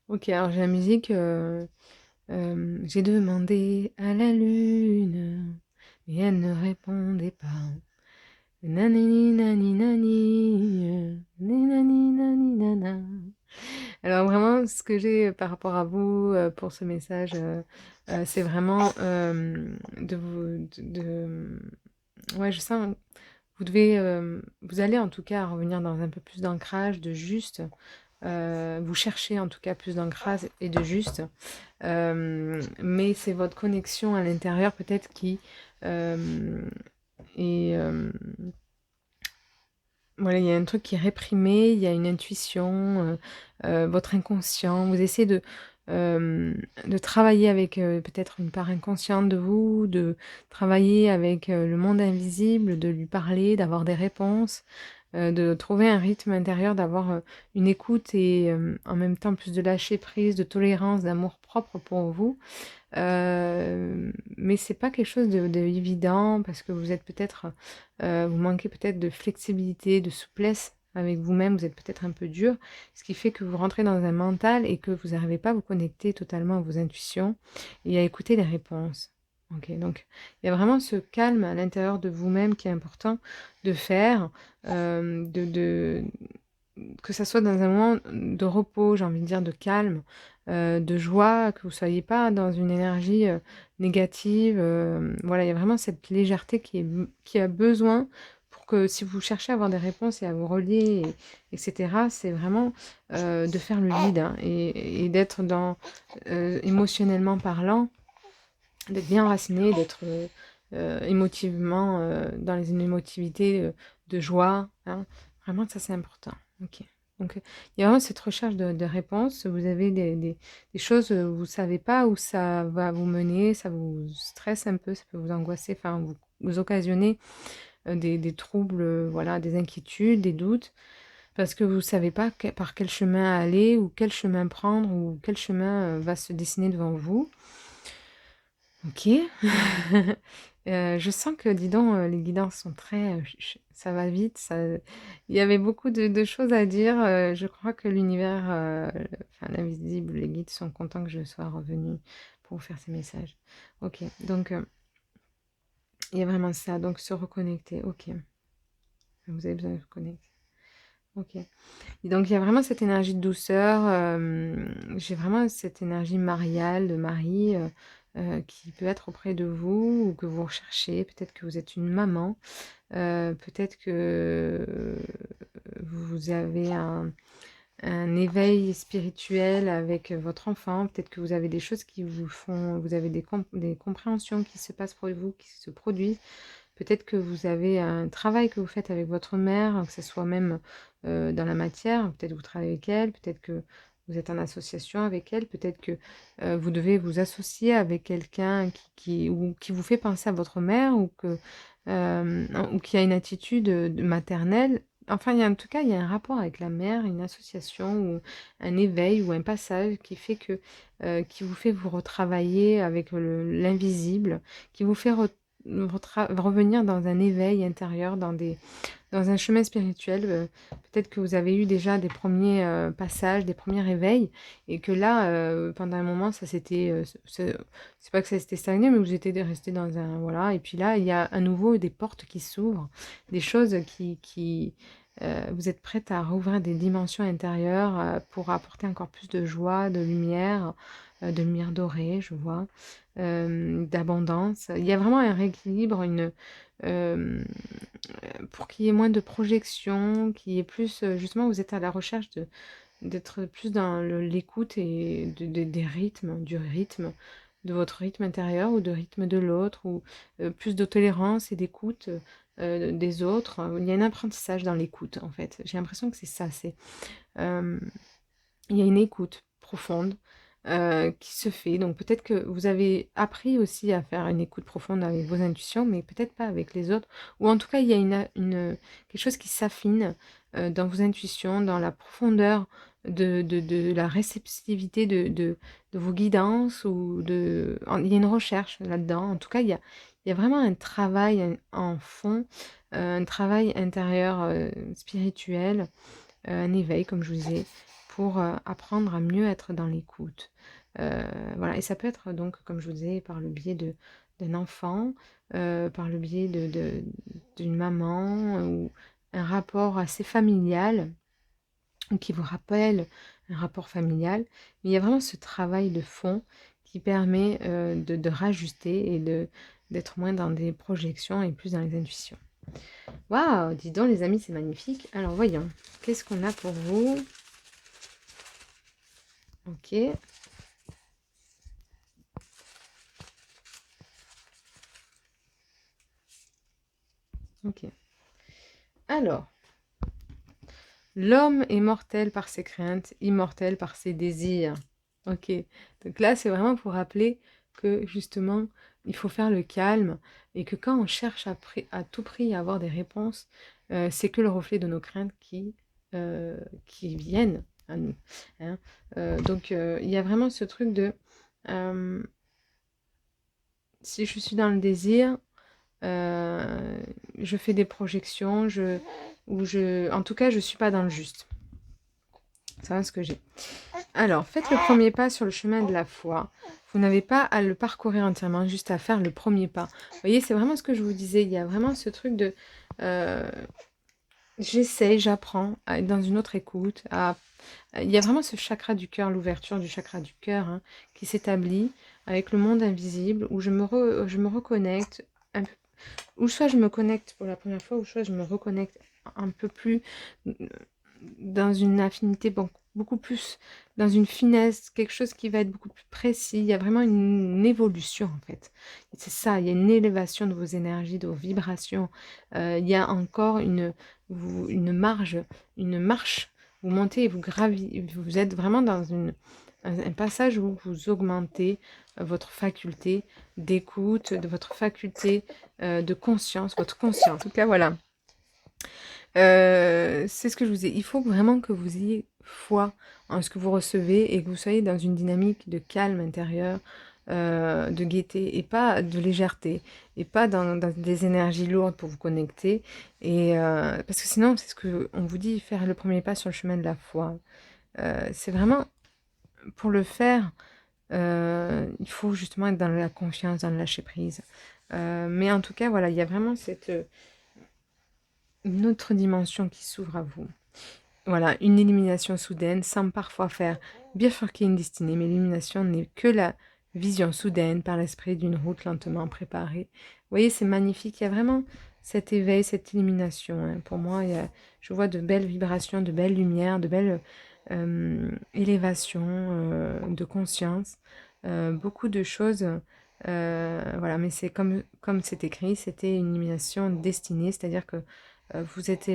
Ok, alors j'ai la musique. J'ai demandé à la lune, mais elle ne répondait pas. Nanani nani nani, nanani nani nana. Alors vraiment, ce que j'ai par rapport à vous pour ce message, c'est vraiment de vous, ouais, je sens, vous devez, vous allez en tout cas revenir dans un peu plus d'ancrage, de juste. Vous cherchez en tout cas plus d'ancrage et de juste. Mais c'est votre connexion à l'intérieur peut-être qui est... voilà, il y a un truc qui est réprimé, il y a une intuition, votre inconscient. Vous essayez de travailler avec peut-être une part inconsciente de vous, de travailler avec le monde invisible, de lui parler, d'avoir des réponses, de trouver un rythme intérieur, d'avoir une écoute et en même temps plus de lâcher prise, de tolérance, d'amour propre pour vous. Mais c'est pas quelque chose de évident parce que vous êtes peut-être, vous manquez peut-être de flexibilité, de souplesse avec vous-même, vous êtes peut-être un peu dur, ce qui fait que vous rentrez dans un mental et que vous n'arrivez pas à vous connecter totalement à vos intuitions et à écouter les réponses. Ok, donc il y a vraiment ce calme à l'intérieur de vous-même qui est important de faire, que ça soit dans un moment de repos, j'ai envie de dire de calme, de joie, que vous ne soyez pas dans une énergie négative. Voilà, il y a vraiment cette légèreté qui a besoin pour que si vous cherchez à avoir des réponses et à vous relier, etc., c'est vraiment de faire le vide hein, et d'être dans, émotionnellement parlant, d'être bien enraciné, d'être émotivement dans les émotivités de joie. Hein. Vraiment, ça c'est important. Ok. Donc, il y a vraiment cette recherche de réponses. Vous avez des choses, vous ne savez pas où ça va vous mener, ça vous stresse un peu, ça peut vous angoisser, enfin, vous occasionner des troubles, voilà, des inquiétudes, des doutes, parce que vous ne savez pas par quel chemin aller, ou quel chemin prendre, ou quel chemin va se dessiner devant vous. Ok. Je sens que, dis donc, les guidances sont très, ça va vite, il y avait beaucoup de choses à dire, je crois que l'univers, enfin l'invisible, les guides sont contents que je sois revenue pour vous faire ces messages. OK, donc il y a vraiment ça, donc se reconnecter, OK. Vous avez besoin de vous connecter. OK. Et donc il y a vraiment cette énergie de douceur, j'ai vraiment cette énergie mariale, de mari, qui peut être auprès de vous ou que vous recherchez. Peut-être que vous êtes une maman, peut-être que vous avez un éveil spirituel avec votre enfant. Peut-être que vous avez des choses qui vous font, vous avez des compréhensions qui se passent pour vous, qui se produisent. Peut-être que vous avez un travail que vous faites avec votre mère, que ce soit même dans la matière. Peut-être que vous travaillez avec elle, peut-être que vous êtes en association avec elle, peut-être que vous devez vous associer avec quelqu'un ou qui vous fait penser à votre mère ou qui a une attitude maternelle. Enfin, en tout cas, il y a un rapport avec la mère, une association ou un éveil ou un passage qui fait qui vous fait vous retravailler avec l'invisible, qui vous fait revenir dans un éveil intérieur, dans un chemin spirituel. Peut-être que vous avez eu déjà des premiers passages, des premiers réveils, et que là, pendant un moment, ça s'était, c'est pas que ça s'était stagné, mais vous étiez resté dans un, voilà. Et puis là, il y a à nouveau des portes qui s'ouvrent, des choses vous êtes prête à rouvrir des dimensions intérieures pour apporter encore plus de joie, de lumière dorée, je vois, d'abondance. Il y a vraiment un rééquilibre, euh, pour qu'il y ait moins de projections, qu'il y ait plus, justement, vous êtes à la recherche d'être plus dans l'écoute et des rythmes, du rythme, de votre rythme intérieur ou de rythme de l'autre, ou plus de tolérance et d'écoute des autres. Il y a un apprentissage dans l'écoute, en fait. J'ai l'impression que c'est ça, euh, il y a une écoute profonde qui se fait. Donc peut-être que vous avez appris aussi à faire une écoute profonde avec vos intuitions, mais peut-être pas avec les autres. Ou en tout cas, il y a quelque chose qui s'affine dans vos intuitions, dans la profondeur de la réceptivité de vos guidances. Il y a une recherche là-dedans. En tout cas, il y a vraiment un travail en fond, un travail intérieur spirituel, un éveil, comme je vous disais, pour apprendre à mieux être dans l'écoute. Voilà, et ça peut être donc, comme je vous disais, par le biais d'un enfant, par le biais d'une maman, ou un rapport assez familial, qui vous rappelle un rapport familial. Mais il y a vraiment ce travail de fond qui permet de rajuster et d'être moins dans des projections et plus dans les intuitions. Waouh, dis donc les amis, c'est magnifique. Alors voyons, qu'est-ce qu'on a pour vous? Ok. Ok. Alors, l'homme est mortel par ses craintes, immortel par ses désirs. Ok. Donc là, c'est vraiment pour rappeler que justement, il faut faire le calme et que quand on cherche à tout prix à avoir des réponses, c'est que le reflet de nos craintes qui viennent à nous, hein. Donc, il y a vraiment ce truc de euh, si je suis dans le désir, je fais des projections, en tout cas, je suis pas dans le juste. Ça va ce que j'ai. Alors, faites le premier pas sur le chemin de la foi. Vous n'avez pas à le parcourir entièrement, juste à faire le premier pas. Vous voyez, c'est vraiment ce que je vous disais. Il y a vraiment ce truc de... j'essaye, j'apprends à être dans une autre écoute. Il y a vraiment ce chakra du cœur, l'ouverture du chakra du cœur, hein, qui s'établit avec le monde invisible, où je me reconnecte un peu, ou soit je me connecte pour la première fois, ou soit je me reconnecte un peu plus dans une affinité, beaucoup plus dans une finesse, quelque chose qui va être beaucoup plus précis. Il y a vraiment une évolution en fait. C'est ça, il y a une élévation de vos énergies, de vos vibrations. Il y a encore une marge, une marche. Vous montez et vous gravissez, vous êtes vraiment dans un passage où vous augmentez votre faculté d'écoute, de votre faculté de conscience, votre conscience. En tout cas, voilà. C'est ce que je vous ai. Il faut vraiment que vous ayez foi en ce que vous recevez et que vous soyez dans une dynamique de calme intérieur, de gaieté et pas de légèreté et pas dans des énergies lourdes pour vous connecter. Et parce que sinon, c'est ce que on vous dit, faire le premier pas sur le chemin de la foi. C'est vraiment pour le faire, il faut justement être dans la confiance, dans le lâcher prise. Mais en tout cas, voilà, il y a vraiment cette une autre dimension qui s'ouvre à vous. Voilà, une élimination soudaine semble parfois faire bifurquer une destinée, mais l'illumination n'est que la vision soudaine par l'esprit d'une route lentement préparée. Vous voyez, c'est magnifique. Il y a vraiment cet éveil, cette illumination, hein. Pour moi, je vois de belles vibrations, de belles lumières, de belles élévations de conscience, beaucoup de choses. Voilà, mais c'est comme c'est écrit, c'était une illumination destinée, c'est-à-dire que vous êtes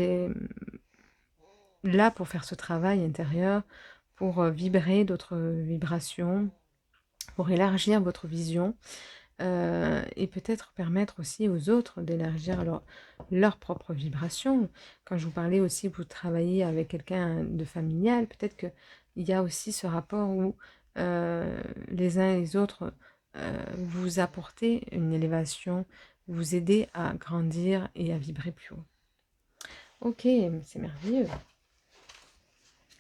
là pour faire ce travail intérieur, pour vibrer d'autres vibrations, pour élargir votre vision et peut-être permettre aussi aux autres d'élargir leur propre vibration. Quand je vous parlais aussi, vous travaillez avec quelqu'un de familial, peut-être qu'il y a aussi ce rapport où les uns et les autres vous apportez une élévation, vous aidez à grandir et à vibrer plus haut. Ok, c'est merveilleux.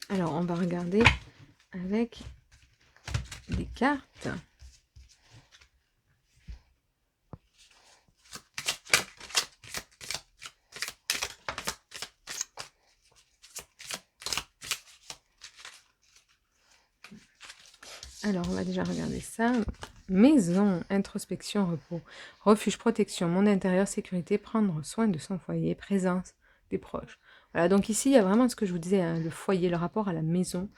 Alors, on va regarder avec des cartes. Alors, on va déjà regarder ça. Maison, introspection, repos, refuge, protection, monde intérieur, sécurité, prendre soin de son foyer, présence des proches. Voilà, donc ici, il y a vraiment ce que je vous disais, hein, le foyer, le rapport à la maison,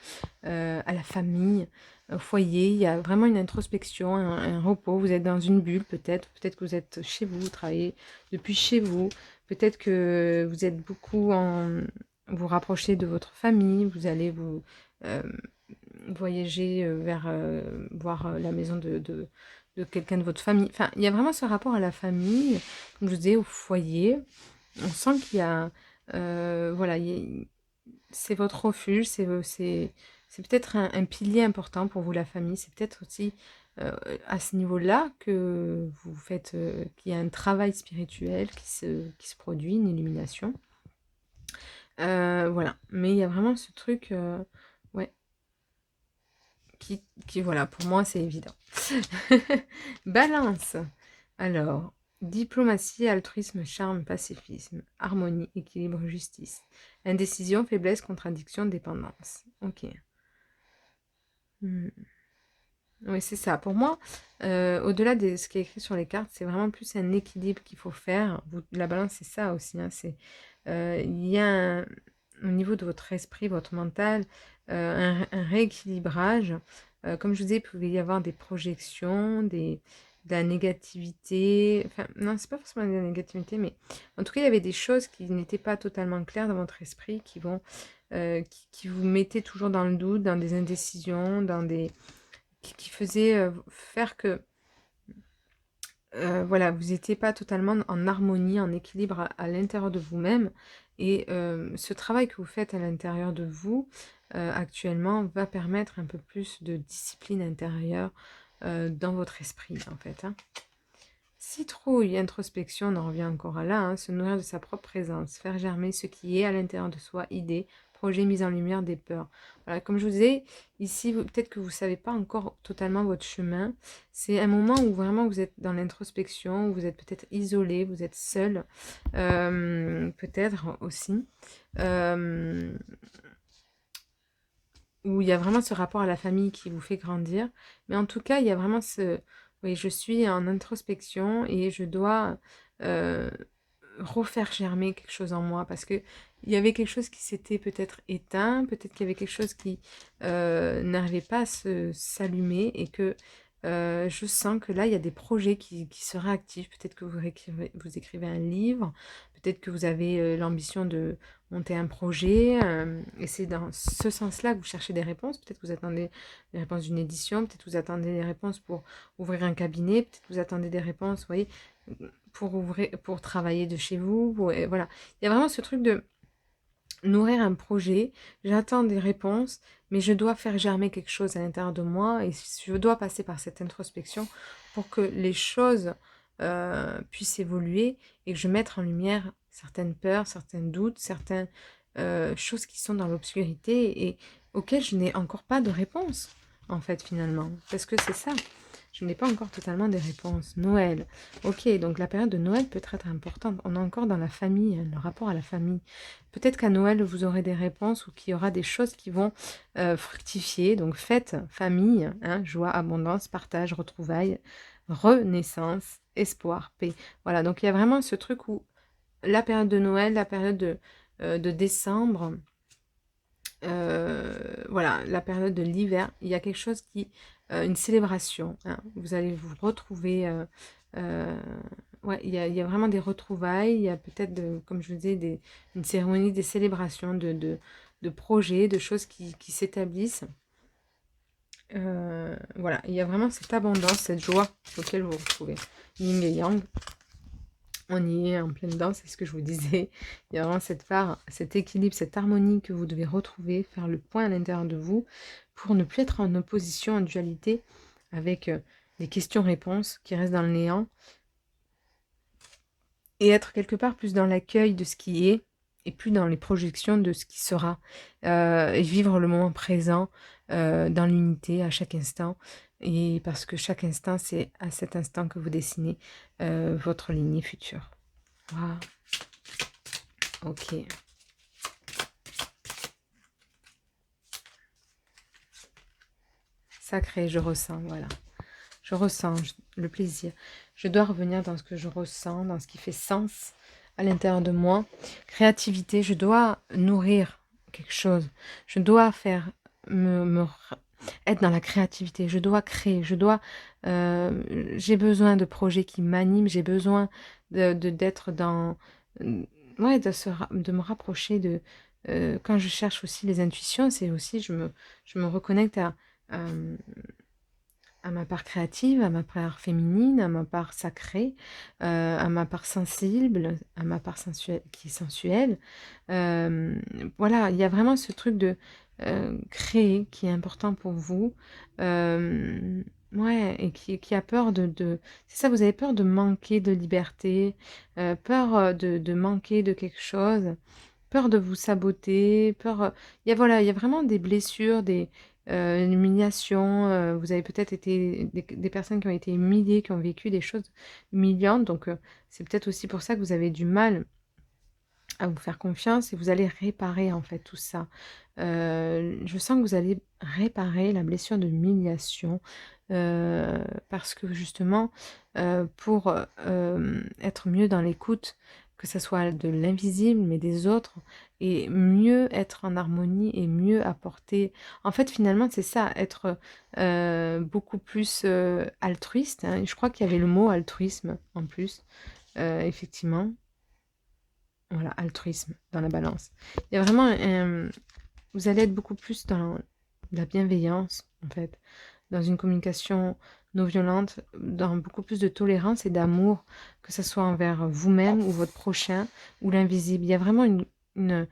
à la famille, au foyer. Il y a vraiment une introspection, un repos. Vous êtes dans une bulle, peut-être que vous êtes chez vous, vous travaillez depuis chez vous. Peut-être que vous êtes beaucoup vous rapprochez de votre famille, vous allez vous voyager vers voir la maison de quelqu'un de votre famille. Enfin, il y a vraiment ce rapport à la famille, comme je vous disais, au foyer. On sent qu'il y a, voilà, c'est votre refuge, c'est peut-être un pilier important pour vous, la famille. C'est peut-être aussi à ce niveau-là que vous faites, qu'il y a un travail spirituel qui se produit, une illumination. Voilà, mais il y a vraiment ce truc, ouais, voilà, pour moi, c'est évident. Balance. Alors, diplomatie, altruisme, charme, pacifisme, harmonie, équilibre, justice. Indécision, faiblesse, contradiction, dépendance. Ok. Oui, c'est ça. Pour moi, au-delà de ce qui est écrit sur les cartes, c'est vraiment plus un équilibre qu'il faut faire. La balance, c'est ça aussi, hein, il y a au niveau de votre esprit, votre mental, un rééquilibrage. Comme je vous disais, il pouvait y avoir des projections, de la négativité. Enfin, non, c'est pas forcément de la négativité, mais en tout cas, il y avait des choses qui n'étaient pas totalement claires dans votre esprit, qui vous mettaient toujours dans le doute, dans des indécisions, qui faisaient faire que voilà, vous n'étiez pas totalement en harmonie, en équilibre à l'intérieur de vous-même. Et ce travail que vous faites à l'intérieur de vous, actuellement, va permettre un peu plus de discipline intérieure dans votre esprit, en fait, hein. Citrouille, introspection, on en revient encore à là, hein, se nourrir de sa propre présence, faire germer ce qui est à l'intérieur de soi, idées, projets, mise en lumière des peurs. Voilà, comme je vous disais, ici, peut-être que vous ne savez pas encore totalement votre chemin. C'est un moment où vraiment vous êtes dans l'introspection, où vous êtes peut-être isolé, vous êtes seul, peut-être aussi. Où il y a vraiment ce rapport à la famille qui vous fait grandir. Mais en tout cas, il y a vraiment oui, je suis en introspection et je dois refaire germer quelque chose en moi parce que il y avait quelque chose qui s'était peut-être éteint, peut-être qu'il y avait quelque chose qui n'arrivait pas à s'allumer et que je sens que là, il y a des projets qui se réactivent. Peut-être que vous écrivez un livre, peut-être que vous avez l'ambition de monter un projet, et c'est dans ce sens-là que vous cherchez des réponses. Peut-être que vous attendez des réponses d'une édition, peut-être que vous attendez des réponses pour ouvrir un cabinet, peut-être que vous attendez des réponses, vous voyez, pour travailler de chez vous. Voilà. Il y a vraiment ce truc de nourrir un projet, j'attends des réponses, mais je dois faire germer quelque chose à l'intérieur de moi et je dois passer par cette introspection pour que les choses puissent évoluer et que je mette en lumière certaines peurs, certains doutes, certaines choses qui sont dans l'obscurité et auxquelles je n'ai encore pas de réponse, en fait, finalement. Parce que c'est ça. Je n'ai pas encore totalement des réponses. Noël. Ok, donc la période de Noël peut être importante. On est encore dans la famille, hein, le rapport à la famille. Peut-être qu'à Noël, vous aurez des réponses ou qu'il y aura des choses qui vont fructifier. Donc fête, famille, hein, joie, abondance, partage, retrouvailles, renaissance, espoir, paix. Voilà, donc il y a vraiment ce truc où la période de Noël, la période de décembre, voilà, la période de l'hiver, il y a quelque chose qui, une célébration, hein. Vous allez vous retrouver, euh, ouais, il y a vraiment des retrouvailles, il y a peut-être, comme je vous disais, une cérémonie, des célébrations de projets, de choses qui s'établissent. Voilà, il y a vraiment cette abondance, cette joie auquel vous vous retrouvez. Yin et Yang. On y est en pleine dedans, c'est ce que je vous disais. Il y a vraiment cette part, cet équilibre, cette harmonie que vous devez retrouver, faire le point à l'intérieur de vous pour ne plus être en opposition, en dualité avec des questions-réponses qui restent dans le néant et être quelque part plus dans l'accueil de ce qui est et plus dans les projections de ce qui sera. Et vivre le moment présent dans l'unité à chaque instant. Et parce que chaque instant, c'est à cet instant que vous dessinez votre lignée future. Voilà. Ok. Sacré, je ressens, voilà. Je ressens le plaisir. Je dois revenir dans ce que je ressens, dans ce qui fait sens à l'intérieur de moi. Créativité, je dois nourrir quelque chose. Je dois faire être dans la créativité. Je dois créer. J'ai besoin de projets qui m'animent. J'ai besoin d'être dans ouais, de me rapprocher de quand je cherche aussi les intuitions, c'est aussi je me reconnecte euh, à ma part créative, à ma part féminine, à ma part sacrée, à ma part sensible, à ma part sensuelle, qui est sensuelle. Euh, voilà, il y a vraiment ce truc de créer qui est important pour vous. Euh, ouais, et qui a peur C'est ça, vous avez peur de manquer de liberté, peur de manquer de quelque chose, peur de vous saboter, peur, voilà, il y a vraiment des blessures, une humiliation, vous avez peut-être été des personnes qui ont été humiliées, qui ont vécu des choses humiliantes, donc c'est peut-être aussi pour ça que vous avez du mal à vous faire confiance et vous allez réparer en fait tout ça. Je sens que vous allez réparer la blessure de l'humiliation parce que justement, pour être mieux dans l'écoute, que ce soit de l'invisible mais des autres, et mieux être en harmonie et mieux apporter. En fait, finalement, c'est ça, être beaucoup plus altruiste, hein. Je crois qu'il y avait le mot altruisme en plus, effectivement. Voilà, altruisme dans la balance. Il y a vraiment vous allez être beaucoup plus dans la bienveillance, en fait, dans une communication non violente, dans beaucoup plus de tolérance et d'amour, que ce soit envers vous-même ou votre prochain ou l'invisible. Il y a vraiment une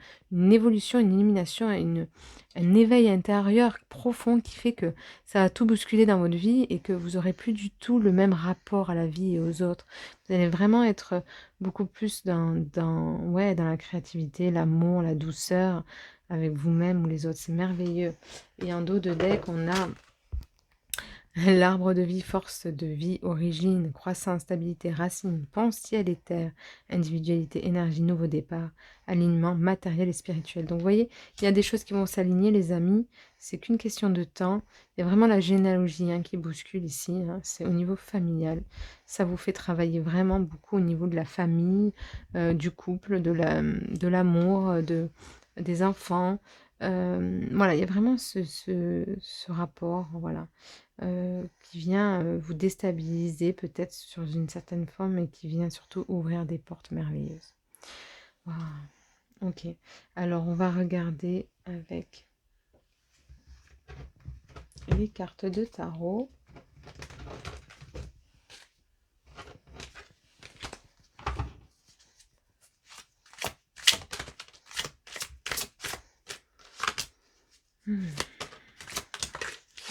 évolution, une illumination, un éveil intérieur profond qui fait que ça va tout bousculer dans votre vie et que vous aurez plus du tout le même rapport à la vie et aux autres. Vous allez vraiment être beaucoup plus ouais, dans la créativité, l'amour, la douceur avec vous-même ou les autres. C'est merveilleux. Et en dos de deck, on a l'arbre de vie, force de vie, origine, croissance, stabilité, racine, ciel et terre, individualité, énergie, nouveau départ, alignement matériel et spirituel. Donc vous voyez, il y a des choses qui vont s'aligner, les amis. C'est qu'une question de temps. Il y a vraiment la généalogie qui bouscule ici. C'est au niveau familial. Ça vous fait travailler vraiment beaucoup au niveau de la famille, du couple, de l'amour, des enfants. Voilà, il y a vraiment ce rapport, voilà, qui vient vous déstabiliser peut-être sur une certaine forme et qui vient surtout ouvrir des portes merveilleuses. Voilà. Ok, alors on va regarder avec les cartes de tarot.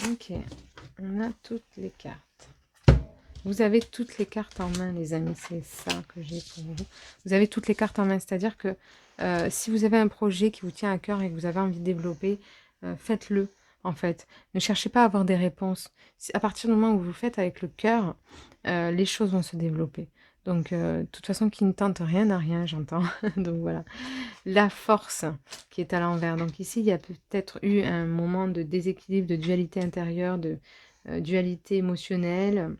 Ok, on a toutes les cartes. Vous avez toutes les cartes en main, les amis, c'est ça que j'ai pour vous. Vous avez toutes les cartes en main, c'est-à-dire que si vous avez un projet qui vous tient à cœur et que vous avez envie de développer, faites-le, en fait. Ne cherchez pas à avoir des réponses. À partir du moment où vous le faites avec le cœur, les choses vont se développer. Donc, de toute façon, qui ne tente rien n'a rien, j'entends. Donc, voilà. La force qui est à l'envers. Donc, ici, il y a peut-être eu un moment de déséquilibre, de dualité intérieure, de dualité émotionnelle.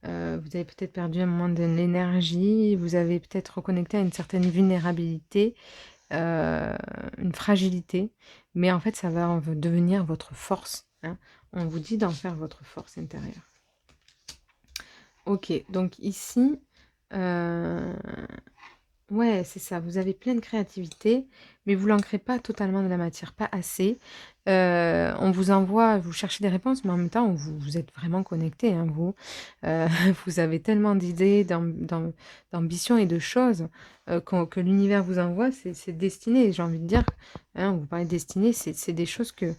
Vous avez peut-être perdu un moment de l'énergie, vous avez peut-être reconnecté à une certaine vulnérabilité, une fragilité, mais en fait, ça va devenir votre force, hein. On vous dit d'en faire votre force intérieure. Ok, donc ici, ouais, c'est ça. Vous avez plein de créativité, mais vous l'ancrez pas totalement dans la matière, pas assez. On vous envoie, vous cherchez des réponses, mais en même temps, vous êtes vraiment connecté, hein, vous. Euh, vous avez tellement d'idées, d'ambitions et de choses que l'univers vous envoie, c'est destiné. J'ai envie de dire, hein, vous parlez de destinée, c'est des choses que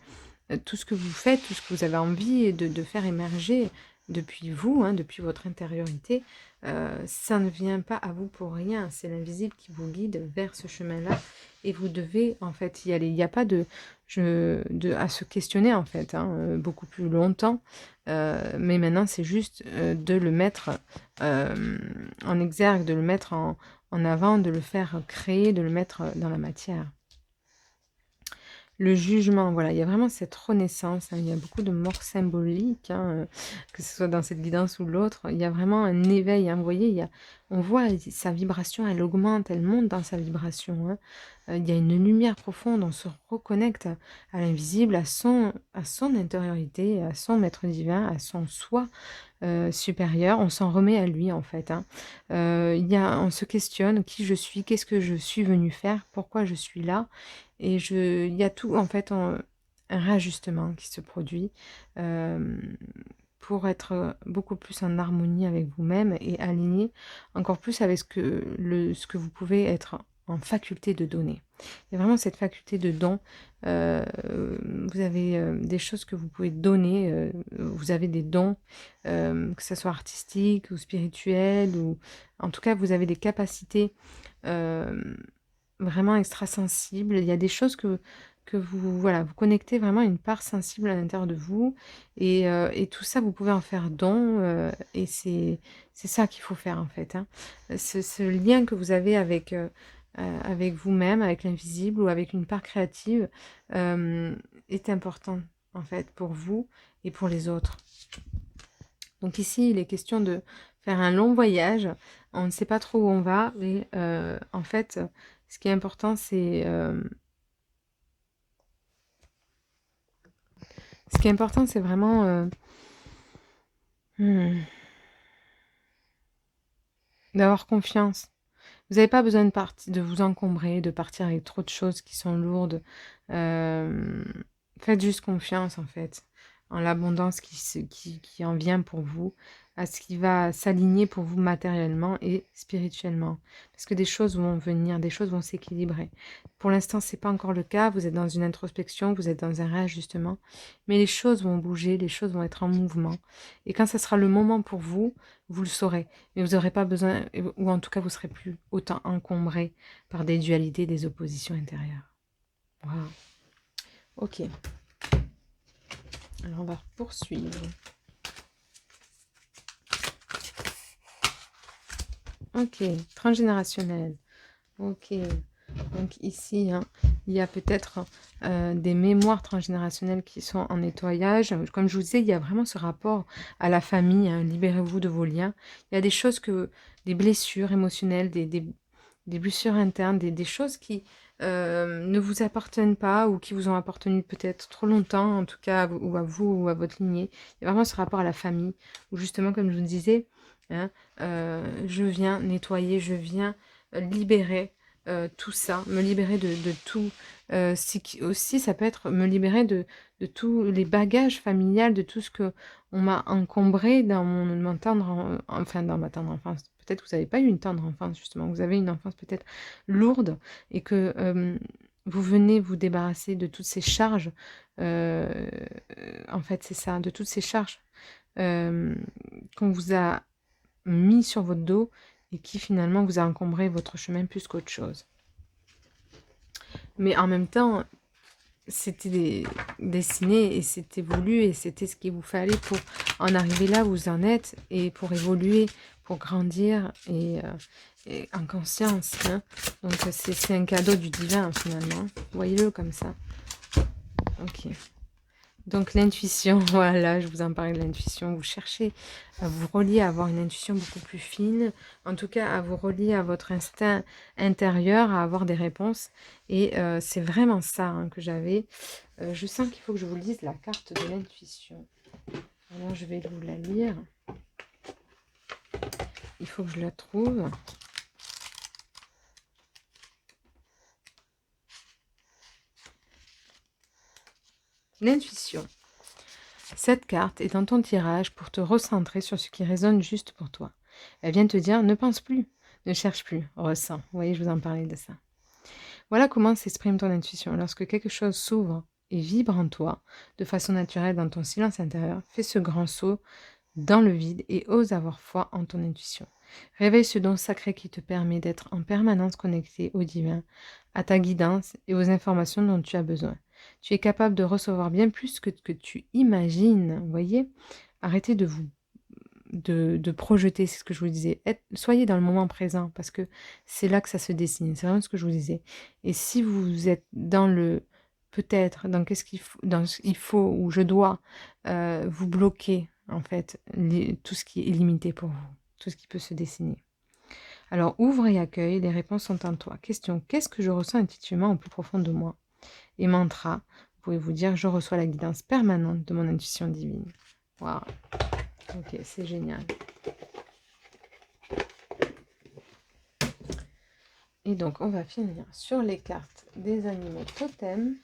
tout ce que vous faites, tout ce que vous avez envie de faire émerger depuis vous, hein, depuis votre intériorité, ça ne vient pas à vous pour rien. C'est l'invisible qui vous guide vers ce chemin-là et vous devez en fait y aller. Il n'y a pas à se questionner en fait, hein, beaucoup plus longtemps. Mais maintenant, c'est juste de le mettre en exergue, de le mettre en avant, de le faire créer, de le mettre dans la matière. Le jugement, voilà, il y a vraiment cette renaissance, hein, il y a beaucoup de morts symboliques, hein, que ce soit dans cette guidance ou l'autre, il y a vraiment un éveil, hein, vous voyez, on voit sa vibration, elle augmente, elle monte dans sa vibration, hein. Il y a une lumière profonde, on se reconnecte à l'invisible, à son intériorité, à son maître divin, à son soi supérieur, on s'en remet à lui en fait, hein. On se questionne qui je suis, qu'est-ce que je suis venu faire, pourquoi je suis là, et il y a tout en fait un réajustement qui se produit pour être beaucoup plus en harmonie avec vous-même et aligné encore plus avec ce que vous pouvez être en faculté de donner. Il y a vraiment cette faculté de don. Euh, Vous avez des choses que vous pouvez donner. Vous avez des dons, que ce soit artistique ou spirituel, ou en tout cas, vous avez des capacités euh, vraiment extrasensibles. Il y a des choses que voilà, vous connectez vraiment à une part sensible à l'intérieur de vous. Et tout ça, vous pouvez en faire don. Et c'est ça qu'il faut faire, en fait, hein. Ce lien que vous avez avec vous-même, avec l'invisible ou avec une part créative, est important, en fait, pour vous et pour les autres. Donc ici, il est question de faire un long voyage. On ne sait pas trop où on va, mais en fait, ce qui est important, c'est vraiment hmm, d'avoir confiance. Vous n'avez pas besoin de vous encombrer, de partir avec trop de choses qui sont lourdes. Euh, Faites juste confiance, en fait, en l'abondance qui en vient pour vous, à ce qui va s'aligner pour vous matériellement et spirituellement. Parce que des choses vont venir, des choses vont s'équilibrer. Pour l'instant, ce n'est pas encore le cas. Vous êtes dans une introspection, vous êtes dans un réajustement. Mais les choses vont bouger, les choses vont être en mouvement. Et quand ce sera le moment pour vous, vous le saurez. Mais vous n'aurez pas besoin, ou en tout cas, vous serez plus autant encombré par des dualités, des oppositions intérieures. Voilà. Ok. Alors, on va poursuivre. Ok. Transgénérationnel. Ok. Donc ici, hein, il y a peut-être des mémoires transgénérationnelles qui sont en nettoyage. Comme je vous disais, il y a vraiment ce rapport à la famille, hein. Libérez-vous de vos liens. Il y a des choses des blessures émotionnelles, des blessures internes, des choses qui ne vous appartiennent pas ou qui vous ont appartenu peut-être trop longtemps, en tout cas, ou à vous ou à votre lignée. Il y a vraiment ce rapport à la famille, où justement, comme je vous disais, hein, je viens nettoyer, je viens libérer tout ça, me libérer de tout. Aussi, ça peut être me libérer de tous les bagages familiales, de tout ce que on m'a encombré dans enfin dans ma tendre enfance. Peut-être que vous n'avez pas eu une tendre enfance, justement. Vous avez une enfance peut-être lourde et que vous venez vous débarrasser de toutes ces charges, heu, en fait, c'est ça, de toutes ces charges, hem, qu'on vous a mis sur votre dos et qui finalement vous a encombré votre chemin plus qu'autre chose. Mais en même temps, c'était destiné et c'était voulu et c'était ce qu'il vous fallait pour en arriver là où vous en êtes et pour évoluer, pour grandir et en conscience, hein. Donc c'est un cadeau du divin finalement. Voyez-le comme ça. Ok. Donc l'intuition, voilà, je vous en parlais de l'intuition. Vous cherchez à vous relier, à avoir une intuition beaucoup plus fine, en tout cas à vous relier à votre instinct intérieur, à avoir des réponses. Et c'est vraiment ça hein, que j'avais. Je sens qu'il faut que je vous lise la carte de l'intuition. Alors je vais vous la lire. Il faut que je la trouve. L'intuition. Cette carte est dans ton tirage pour te recentrer sur ce qui résonne juste pour toi. Elle vient te dire ne pense plus, ne cherche plus, ressens. Vous voyez, je vous en parlais de ça. Voilà comment s'exprime ton intuition. Lorsque quelque chose s'ouvre et vibre en toi, de façon naturelle dans ton silence intérieur, fais ce grand saut dans le vide et ose avoir foi en ton intuition. Réveille ce don sacré qui te permet d'être en permanence connecté au divin, à ta guidance et aux informations dont tu as besoin. Tu es capable de recevoir bien plus que tu imagines, vous voyez. Arrêtez de projeter, c'est ce que je vous disais. Soyez dans le moment présent, parce que c'est là que ça se dessine. C'est vraiment ce que je vous disais. Et si vous êtes dans le peut-être, dans qu'est-ce qu'il faut, dans ce qu'il faut ou je dois, vous bloquer, en fait, tout ce qui est illimité pour vous, tout ce qui peut se dessiner. Alors, ouvre et accueille, les réponses sont en toi. Question, qu'est-ce que je ressens intuitivement au plus profond de moi? Et mantra, vous pouvez vous dire, je reçois la guidance permanente de mon intuition divine. Waouh, ok, c'est génial. Et donc, on va finir sur les cartes des animaux totems.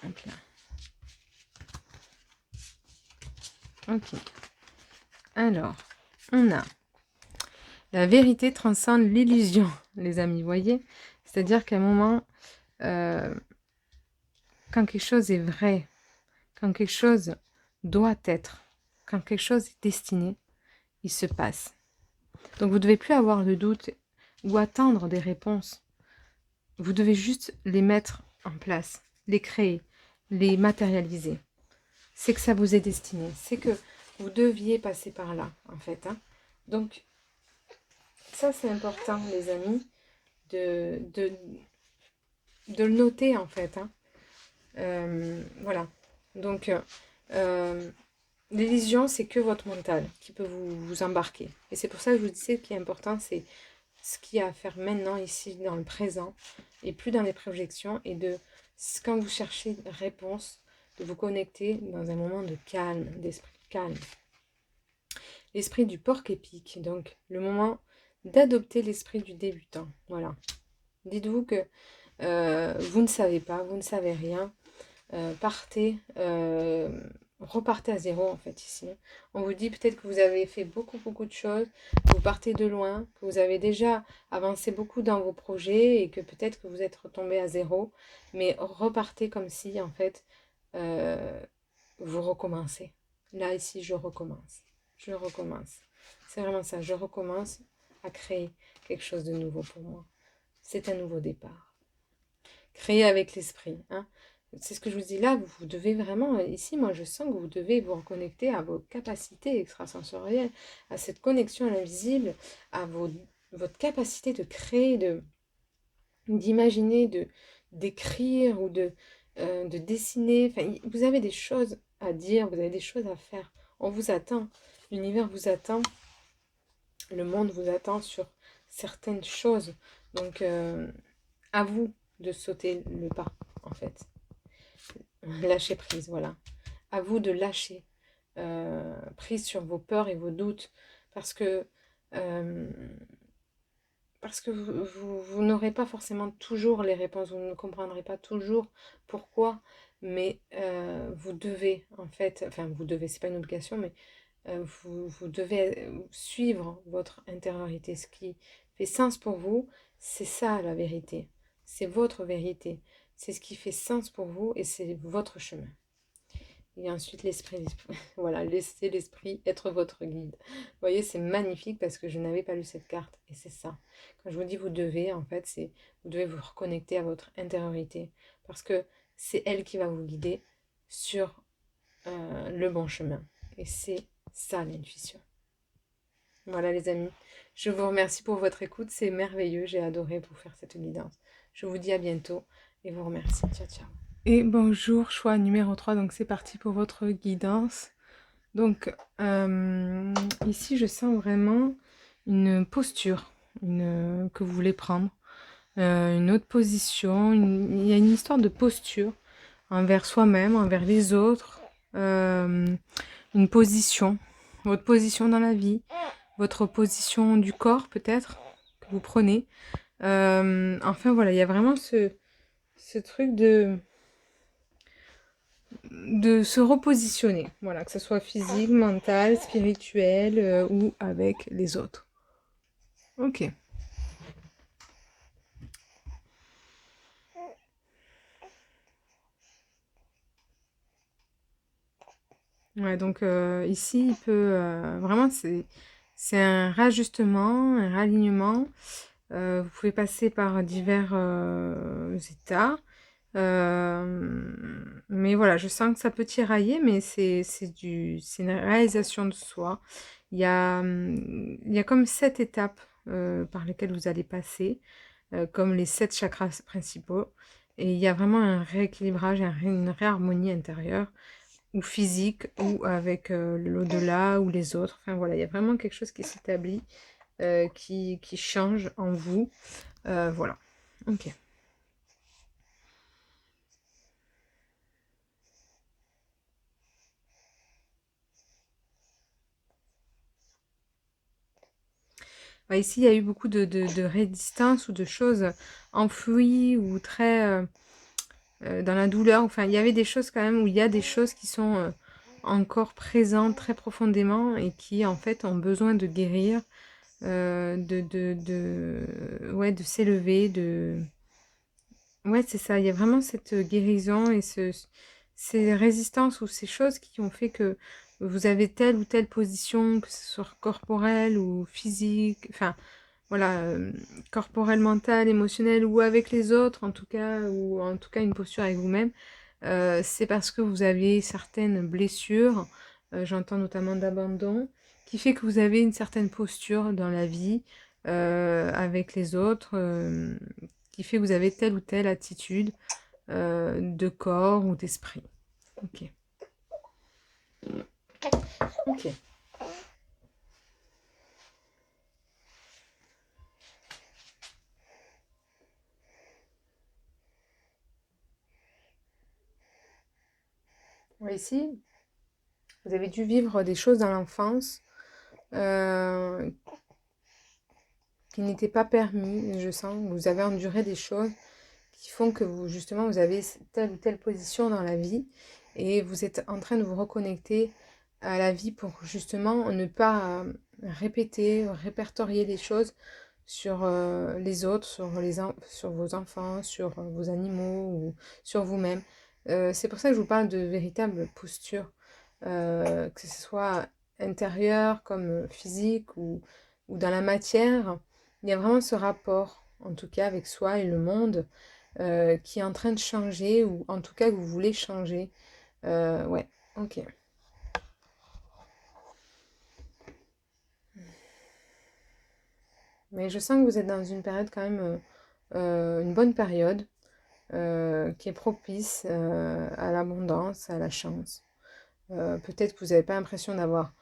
Hop là. Ok. Alors, on a la vérité transcende l'illusion, les amis, vous voyez? C'est-à-dire qu'à un moment, quand quelque chose est vrai, quand quelque chose doit être, quand quelque chose est destiné, il se passe. Donc, vous ne devez plus avoir de doute ou attendre des réponses. Vous devez juste les mettre en place, les créer, les matérialiser. C'est que ça vous est destiné. C'est que vous deviez passer par là, en fait. Hein. Donc, ça, c'est important, les amis, de le noter, en fait. Hein. Voilà. Donc, l'illusion, c'est que votre mental qui peut vous embarquer. Et c'est pour ça que je vous disais ce qui est important, c'est ce qu'il y a à faire maintenant, ici, dans le présent, et plus dans les projections, et de, quand vous cherchez une réponse, de vous connecter dans un moment de calme, d'esprit calme. L'esprit du porc épique, donc le moment d'adopter l'esprit du débutant. Voilà. Dites-vous que vous ne savez pas, vous ne savez rien. Repartez à zéro en fait ici. On vous dit peut-être que vous avez fait beaucoup de choses, que vous partez de loin, que vous avez déjà avancé beaucoup dans vos projets et que peut-être que vous êtes retombé à zéro, mais repartez comme si en fait euh, vous recommencez. Là ici je recommence, je recommence. C'est vraiment ça, je recommence à créer quelque chose de nouveau pour moi. C'est un nouveau départ. Créer avec l'esprit, hein. C'est ce que je vous dis là, vous devez vraiment, ici, moi je sens que vous devez vous reconnecter à vos capacités extrasensorielles, à cette connexion à l'invisible, à votre capacité de créer, d'imaginer, d'écrire ou de dessiner. Enfin, vous avez des choses à dire, vous avez des choses à faire. On vous attend, l'univers vous attend, le monde vous attend sur certaines choses. Donc, à vous de sauter le pas, en fait. Lâcher prise, voilà. À vous de lâcher prise sur vos peurs et vos doutes euh, parce que vous n'aurez pas forcément toujours les réponses, vous ne comprendrez pas toujours pourquoi, mais vous devez, en fait, enfin vous devez, c'est pas une obligation, mais vous devez suivre votre intériorité. Ce qui fait sens pour vous, c'est ça la vérité. C'est votre vérité. C'est ce qui fait sens pour vous et c'est votre chemin. Et ensuite l'esprit, voilà, laissez l'esprit être votre guide. Vous voyez, c'est magnifique parce que je n'avais pas lu cette carte et c'est ça. Quand je vous dis vous devez, en fait, c'est vous devez vous reconnecter à votre intériorité parce que c'est elle qui va vous guider sur le bon chemin. Et c'est ça l'intuition. Voilà les amis, je vous remercie pour votre écoute, c'est merveilleux, j'ai adoré vous faire cette guidance. Je vous dis à bientôt et vous remercie. Ciao, ciao. Et bonjour, choix numéro 3, donc c'est parti pour votre guidance. Donc ici je sens vraiment une posture que vous voulez prendre, une autre position, il y a une histoire de posture envers soi-même, envers les autres, une position, votre position dans la vie, votre position du corps peut-être que vous prenez. Enfin voilà, il y a vraiment ce truc de se repositionner, voilà, que ce soit physique, mental, spirituel ou avec les autres. Ok. Ouais, donc ici, il peut vraiment, c'est un rajustement, un ralignement. Vous pouvez passer par divers états. Mais voilà, je sens que ça peut tirailler, mais c'est une réalisation de soi. Il y a comme 7 étapes par lesquelles vous allez passer, comme les 7 chakras principaux. Et il y a vraiment un rééquilibrage, une réharmonie intérieure, ou physique, ou avec l'au-delà, ou les autres. Enfin voilà, il y a vraiment quelque chose qui s'établit, qui change en vous. Voilà. Ok. Bah, ici, il y a eu beaucoup de résistance ou de choses enfouies ou très dans la douleur. Enfin, il y avait des choses quand même où il y a des choses qui sont encore présentes très profondément et qui, en fait, ont besoin de guérir, ouais, de s'élever, de... Ouais, c'est ça. Il y a vraiment cette guérison et ces résistances ou ces choses qui ont fait que vous avez telle ou telle position, que ce soit corporelle ou physique, enfin, voilà, corporelle, mentale, émotionnelle ou avec les autres en tout cas, ou en tout cas une posture avec vous-même, c'est parce que vous avez certaines blessures, j'entends notamment d'abandon, qui fait que vous avez une certaine posture dans la vie, avec les autres, qui fait que vous avez telle ou telle attitude de corps ou d'esprit. Ok. Ok. Ouais, ici, vous avez dû vivre des choses dans l'enfance euh, qui n'étaient pas permis, je sens. Vous avez enduré des choses qui font que vous, justement, vous avez telle ou telle position dans la vie et vous êtes en train de vous reconnecter à la vie pour justement ne pas répéter, répertorier les choses sur les autres, sur vos enfants, sur vos animaux ou sur vous-même. C'est pour ça que je vous parle de véritable posture, que ce soit intérieure comme physique ou dans la matière. Il y a vraiment ce rapport, en tout cas avec soi et le monde, qui est en train de changer, ou en tout cas que vous voulez changer. Ouais, ok. Mais je sens que vous êtes dans une période quand même, une bonne période, qui est propice à l'abondance, à la chance. Peut-être que vous n'avez pas l'impression d'avoir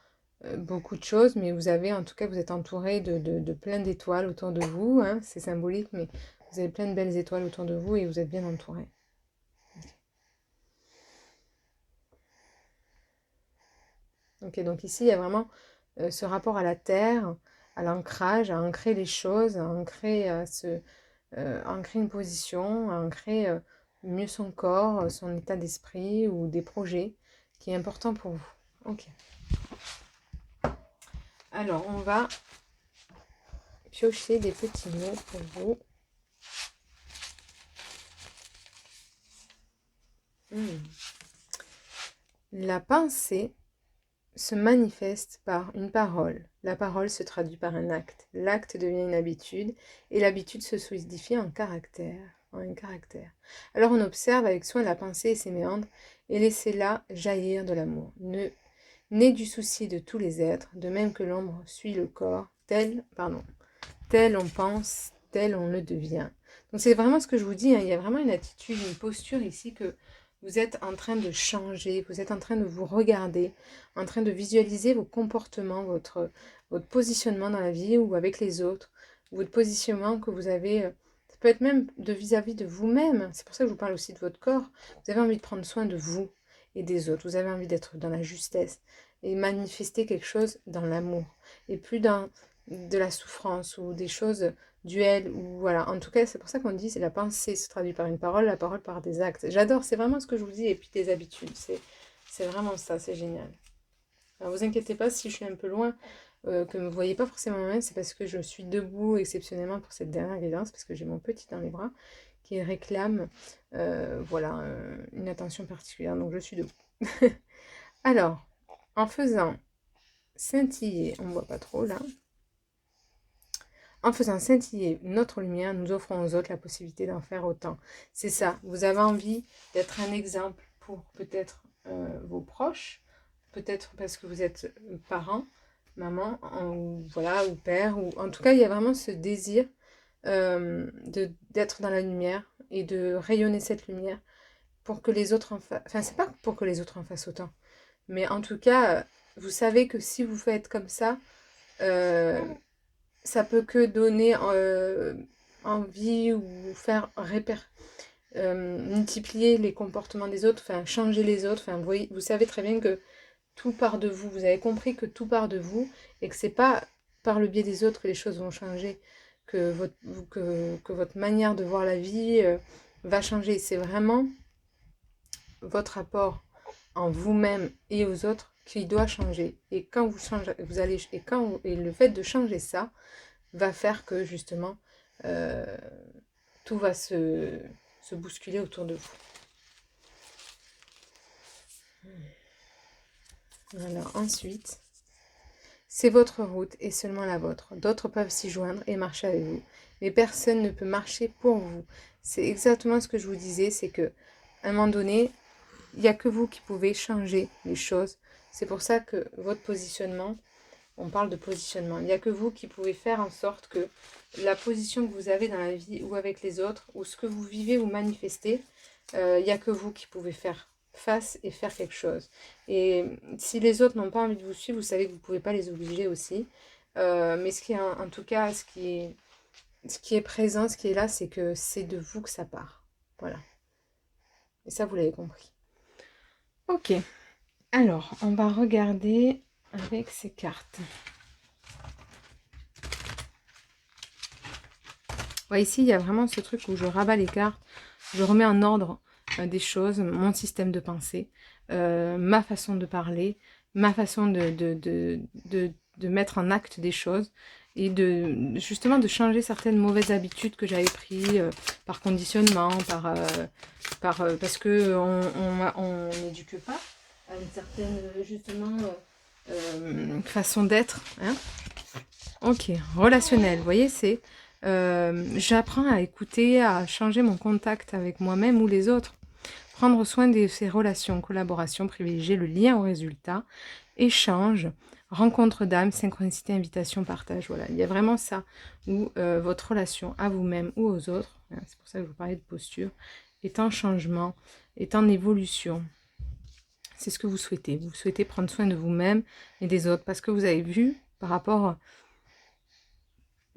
beaucoup de choses, mais vous avez, en tout cas, vous êtes entouré de plein d'étoiles autour de vous, hein, c'est symbolique, mais vous avez plein de belles étoiles autour de vous et vous êtes bien entouré. Ok, donc ici, il y a vraiment ce rapport à la terre, à l'ancrage, à ancrer les choses, à ancrer, ancrer une position, à ancrer mieux son corps, son état d'esprit ou des projets qui est important pour vous. Ok. Alors, on va piocher des petits mots pour vous. La pensée se manifeste par une parole. La parole se traduit par un acte. L'acte devient une habitude et l'habitude se solidifie en caractère. Alors on observe avec soin la pensée et ses méandres et laissez-la jaillir de l'amour. Né du souci de tous les êtres, de même que l'ombre suit le corps, tel on pense, tel on le devient. Donc c'est vraiment ce que je vous dis, hein, il y a vraiment une attitude, une posture ici que vous êtes en train de changer, vous êtes en train de vous regarder, en train de visualiser vos comportements, votre positionnement dans la vie ou avec les autres, votre positionnement que vous avez, ça peut être même de vis-à-vis de vous-même, c'est pour ça que je vous parle aussi de votre corps, vous avez envie de prendre soin de vous et des autres, vous avez envie d'être dans la justesse et manifester quelque chose dans l'amour et plus dans de la souffrance ou des choses duel ou voilà. En tout cas, c'est pour ça qu'on dit c'est la pensée se traduit par une parole, la parole par des actes. J'adore, c'est vraiment ce que je vous dis et puis des habitudes. C'est vraiment ça, c'est génial. Alors vous inquiétez pas si je suis un peu loin, que vous ne me voyez pas forcément même, c'est parce que je suis debout exceptionnellement pour cette dernière guidance, parce que j'ai mon petit dans les bras qui réclame voilà, une attention particulière, donc je suis debout. Alors, en faisant scintiller, on ne voit pas trop là, en faisant scintiller notre lumière, nous offrons aux autres la possibilité d'en faire autant. C'est ça, vous avez envie d'être un exemple pour peut-être vos proches, peut-être parce que vous êtes parents, maman, ou voilà, ou père, ou en tout cas, il y a vraiment ce désir d'être dans la lumière et de rayonner cette lumière pour que les autres en fassent... Enfin, c'est pas pour que les autres en fassent autant, mais en tout cas, vous savez que si vous faites comme ça peut que donner envie ou faire multiplier les comportements des autres, enfin changer les autres. Enfin, vous savez très bien que tout part de vous. Vous avez compris que tout part de vous et que c'est pas par le biais des autres que les choses vont changer, que votre manière de voir la vie va changer. C'est vraiment votre rapport en vous-même et aux autres qui doit changer. Et quand vous changez, et le fait de changer ça va faire que justement tout va se bousculer autour de vous. Alors ensuite, c'est votre route et seulement la vôtre. D'autres peuvent s'y joindre et marcher avec vous, mais personne ne peut marcher pour vous. C'est exactement ce que je vous disais, c'est que à un moment donné, il n'y a que vous qui pouvez changer les choses. C'est pour ça que votre positionnement, on parle de positionnement, il n'y a que vous qui pouvez faire en sorte que la position que vous avez dans la vie ou avec les autres, ou ce que vous vivez ou manifestez, il n'y a que vous qui pouvez faire face et faire quelque chose. Et si les autres n'ont pas envie de vous suivre, vous savez que vous ne pouvez pas les obliger aussi. Mais ce qui est, en tout cas, ce qui est présent, ce qui est là, c'est que c'est de vous que ça part. Voilà. Et ça, vous l'avez compris. Ok. Alors, on va regarder avec ces cartes. Ouais, ici, il y a vraiment ce truc où je rabats les cartes, je remets en ordre des choses, mon système de pensée, ma façon de parler, ma façon de mettre en acte des choses et justement de changer certaines mauvaises habitudes que j'avais prises par conditionnement, parce que on n'éduque pas à une certaine justement façon d'être. Hein. Ok, relationnel, vous voyez, c'est j'apprends à écouter, à changer mon contact avec moi-même ou les autres. Prendre soin de ces relations, collaboration, privilégier le lien au résultat, échange, rencontre d'âme, synchronicité, invitation, partage. Voilà, il y a vraiment ça où votre relation à vous-même ou aux autres, hein, c'est pour ça que je vous parlais de posture, est en changement, est en évolution. C'est ce que vous souhaitez. Vous souhaitez prendre soin de vous-même et des autres parce que vous avez vu par rapport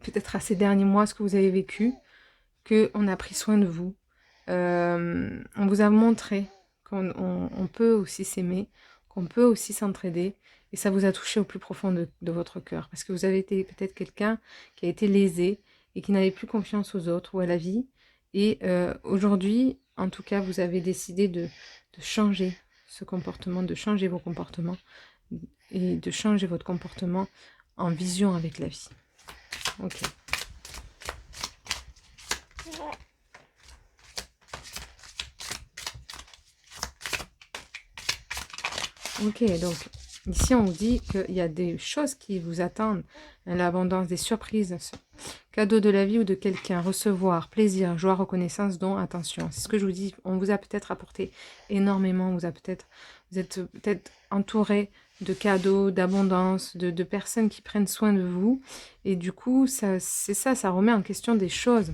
peut-être à ces derniers mois, ce que vous avez vécu, qu'on a pris soin de vous. On vous a montré qu'on peut aussi s'aimer, qu'on peut aussi s'entraider, et ça vous a touché au plus profond de votre cœur, parce que vous avez été peut-être quelqu'un qui a été lésé et qui n'avait plus confiance aux autres ou à la vie, et aujourd'hui, en tout cas, vous avez décidé de changer ce comportement, de changer vos comportements, et de changer votre comportement en vision avec la vie. Ok. Ok, donc ici on vous dit qu'il y a des choses qui vous attendent, l'abondance, des surprises, cadeau de la vie ou de quelqu'un, recevoir, plaisir, joie, reconnaissance, don, attention. C'est ce que je vous dis, on vous a peut-être apporté énormément, vous êtes peut-être entouré de cadeaux, d'abondance, de personnes qui prennent soin de vous, et du coup, c'est ça, ça remet en question des choses.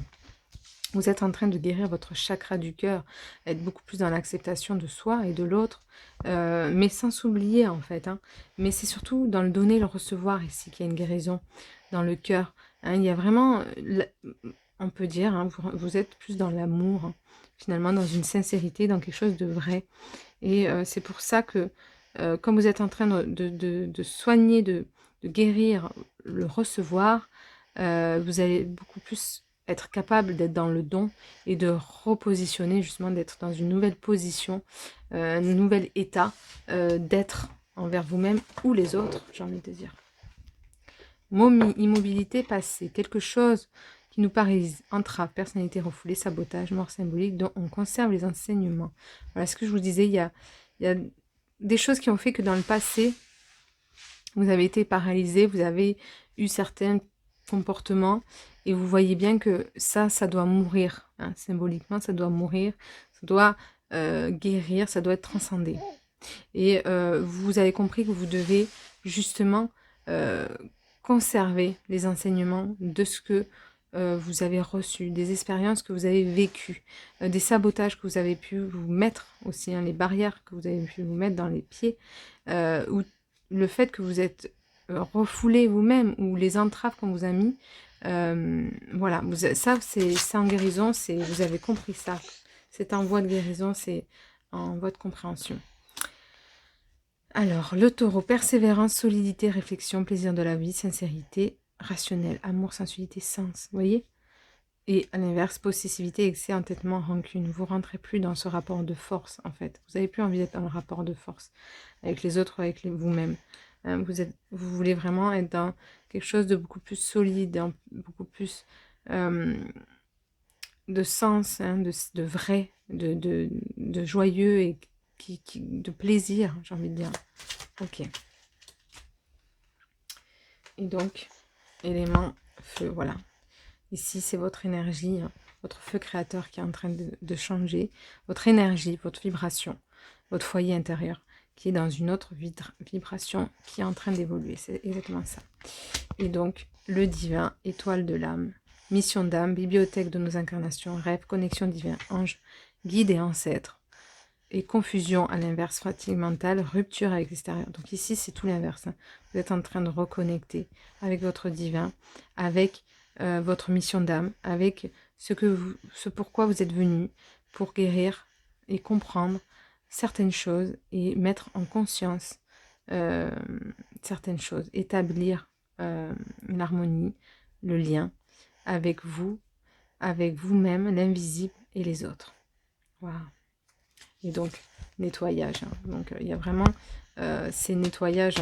Vous êtes en train de guérir votre chakra du cœur, être beaucoup plus dans l'acceptation de soi et de l'autre, mais sans s'oublier en fait. Hein. Mais c'est surtout dans le donner et le recevoir ici qu'il y a une guérison, dans le cœur. Hein. Il y a vraiment, on peut dire, hein, vous êtes plus dans l'amour, hein, finalement dans une sincérité, dans quelque chose de vrai. Et c'est pour ça que, comme vous êtes en train de soigner, de guérir, le recevoir, vous allez beaucoup plus être capable d'être dans le don et de repositionner, justement, d'être dans une nouvelle position, un nouvel état d'être envers vous-même ou les autres, j'ai envie de dire. Mot immobilité passée, quelque chose qui nous paralyse, entrave, personnalité refoulée, sabotage, mort symbolique, dont on conserve les enseignements. Voilà ce que je vous disais, il y a des choses qui ont fait que dans le passé, vous avez été paralysé, vous avez eu certains comportements, et vous voyez bien que ça doit mourir. Hein, symboliquement, ça doit mourir, ça doit guérir, ça doit être transcendé. Et vous avez compris que vous devez justement conserver les enseignements de ce que vous avez reçu, des expériences que vous avez vécues, des sabotages que vous avez pu vous mettre aussi, hein, les barrières que vous avez pu vous mettre dans les pieds, ou le fait que vous êtes refoulé vous-même, ou les entraves qu'on vous a mis. Voilà, ça c'est en guérison, vous avez compris ça. C'est en voie de guérison, c'est en voie de compréhension. Alors, le taureau, persévérance, solidité, réflexion, plaisir de la vie, sincérité, rationnel, amour, sensualité, sens, vous voyez? Et à l'inverse, possessivité, excès, entêtement, rancune. Vous rentrez plus dans ce rapport de force, en fait. Vous n'avez plus envie d'être dans le rapport de force avec les autres, avec vous-même. Hein, vous voulez vraiment être dans quelque chose de beaucoup plus solide, beaucoup plus de sens, hein, de vrai, de joyeux et de plaisir, j'ai envie de dire. Ok. Et donc, élément feu, voilà. Ici, c'est votre énergie, hein, votre feu créateur qui est en train de changer, votre énergie, votre vibration, votre foyer intérieur qui est dans une autre vibration qui est en train d'évoluer. C'est exactement ça. Et donc, le divin, étoile de l'âme, mission d'âme, bibliothèque de nos incarnations, rêve, connexion divin, ange, guide et ancêtre. Et confusion à l'inverse, fatigue mentale, rupture avec l'extérieur. Donc ici, c'est tout l'inverse. Hein. Vous êtes en train de reconnecter avec votre divin, avec votre mission d'âme, avec ce pourquoi vous êtes venu, pour guérir et comprendre certaines choses et mettre en conscience certaines choses, établir une harmonie, le lien avec vous, avec vous-même, l'invisible et les autres. Waouh. Et donc, nettoyage. Hein. Donc, il y a vraiment ces nettoyages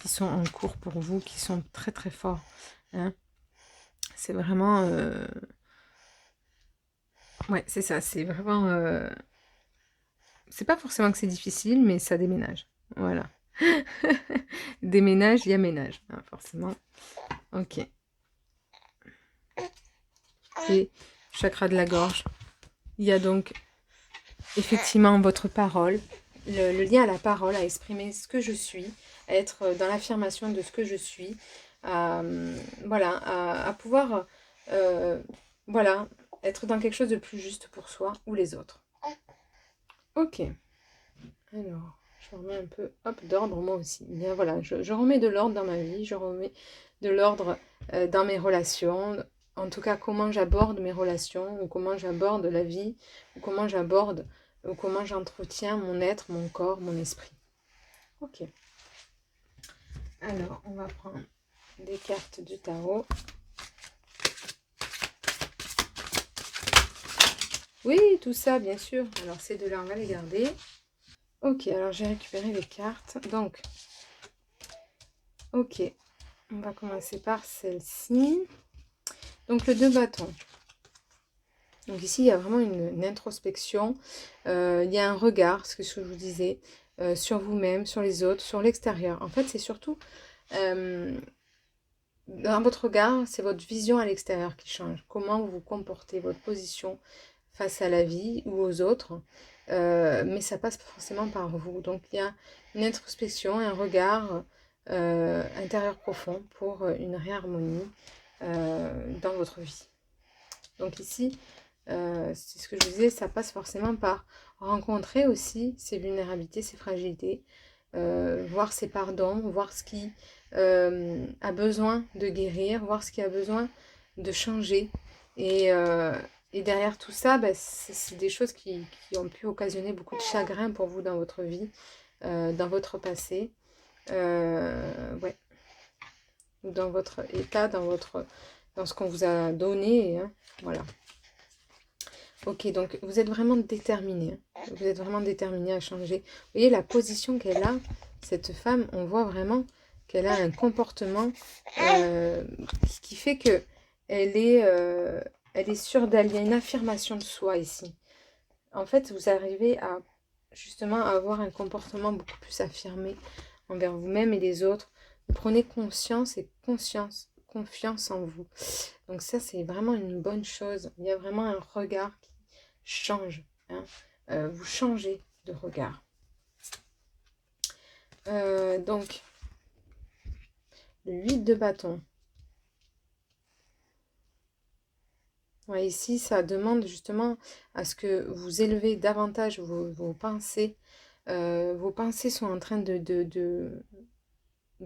qui sont en cours pour vous, qui sont très très forts. Hein. C'est vraiment... Ouais, c'est ça. C'est vraiment... C'est pas forcément que c'est difficile, mais ça déménage. Voilà. Déménage, il y a ménage. Hein, forcément. Ok. Et chakra de la gorge. Il y a donc effectivement votre parole. Le lien à la parole, à exprimer ce que je suis, à être dans l'affirmation de ce que je suis, voilà, à pouvoir voilà, être dans quelque chose de plus juste pour soi ou les autres. Ok. Alors, je remets un peu d'ordre moi aussi. Bien, voilà, je remets de l'ordre dans ma vie, je remets de l'ordre dans mes relations, en tout cas comment j'aborde mes relations, ou comment j'aborde la vie, ou comment j'aborde, ou comment j'entretiens mon être, mon corps, mon esprit. Ok. Alors, on va prendre des cartes du tarot. Oui, tout ça, bien sûr. Alors, ces deux-là, on va les garder. Ok, alors j'ai récupéré les cartes. Donc, ok. On va commencer par celle-ci. Donc le 2 bâtons. Donc ici, il y a vraiment une introspection. Il y a un regard, ce que je vous disais, sur vous-même, sur les autres, sur l'extérieur. En fait, c'est surtout dans votre regard, c'est votre vision à l'extérieur qui change. Comment vous vous comportez, votre position face à la vie ou aux autres. Mais ça passe forcément par vous. Donc il y a une introspection, un regard intérieur profond pour une réharmonie dans votre vie. Donc ici, c'est ce que je vous disais, ça passe forcément par rencontrer aussi ses vulnérabilités, ses fragilités, voir ses pardons, voir ce qui a besoin de guérir, voir ce qui a besoin de changer. Et, euh, et derrière tout ça, bah, c'est des choses qui ont pu occasionner beaucoup de chagrin pour vous dans votre vie, dans votre passé, ouais, ou dans votre état, dans ce qu'on vous a donné, hein, voilà. Ok, donc vous êtes vraiment déterminé. Vous êtes vraiment déterminé à changer. Vous voyez la position qu'elle a, cette femme, on voit vraiment qu'elle a un comportement qui fait que elle est sûre d'elle. Il y a une affirmation de soi ici. En fait, vous arrivez à justement avoir un comportement beaucoup plus affirmé envers vous-même et les autres. Vous prenez conscience et confiance en vous. Donc ça, c'est vraiment une bonne chose. Il y a vraiment un regard qui change. Hein. Vous changez de regard. Donc, le 8 de bâton. Ouais, ici, ça demande justement à ce que vous élevez davantage vos pensées. Vos pensées sont en train de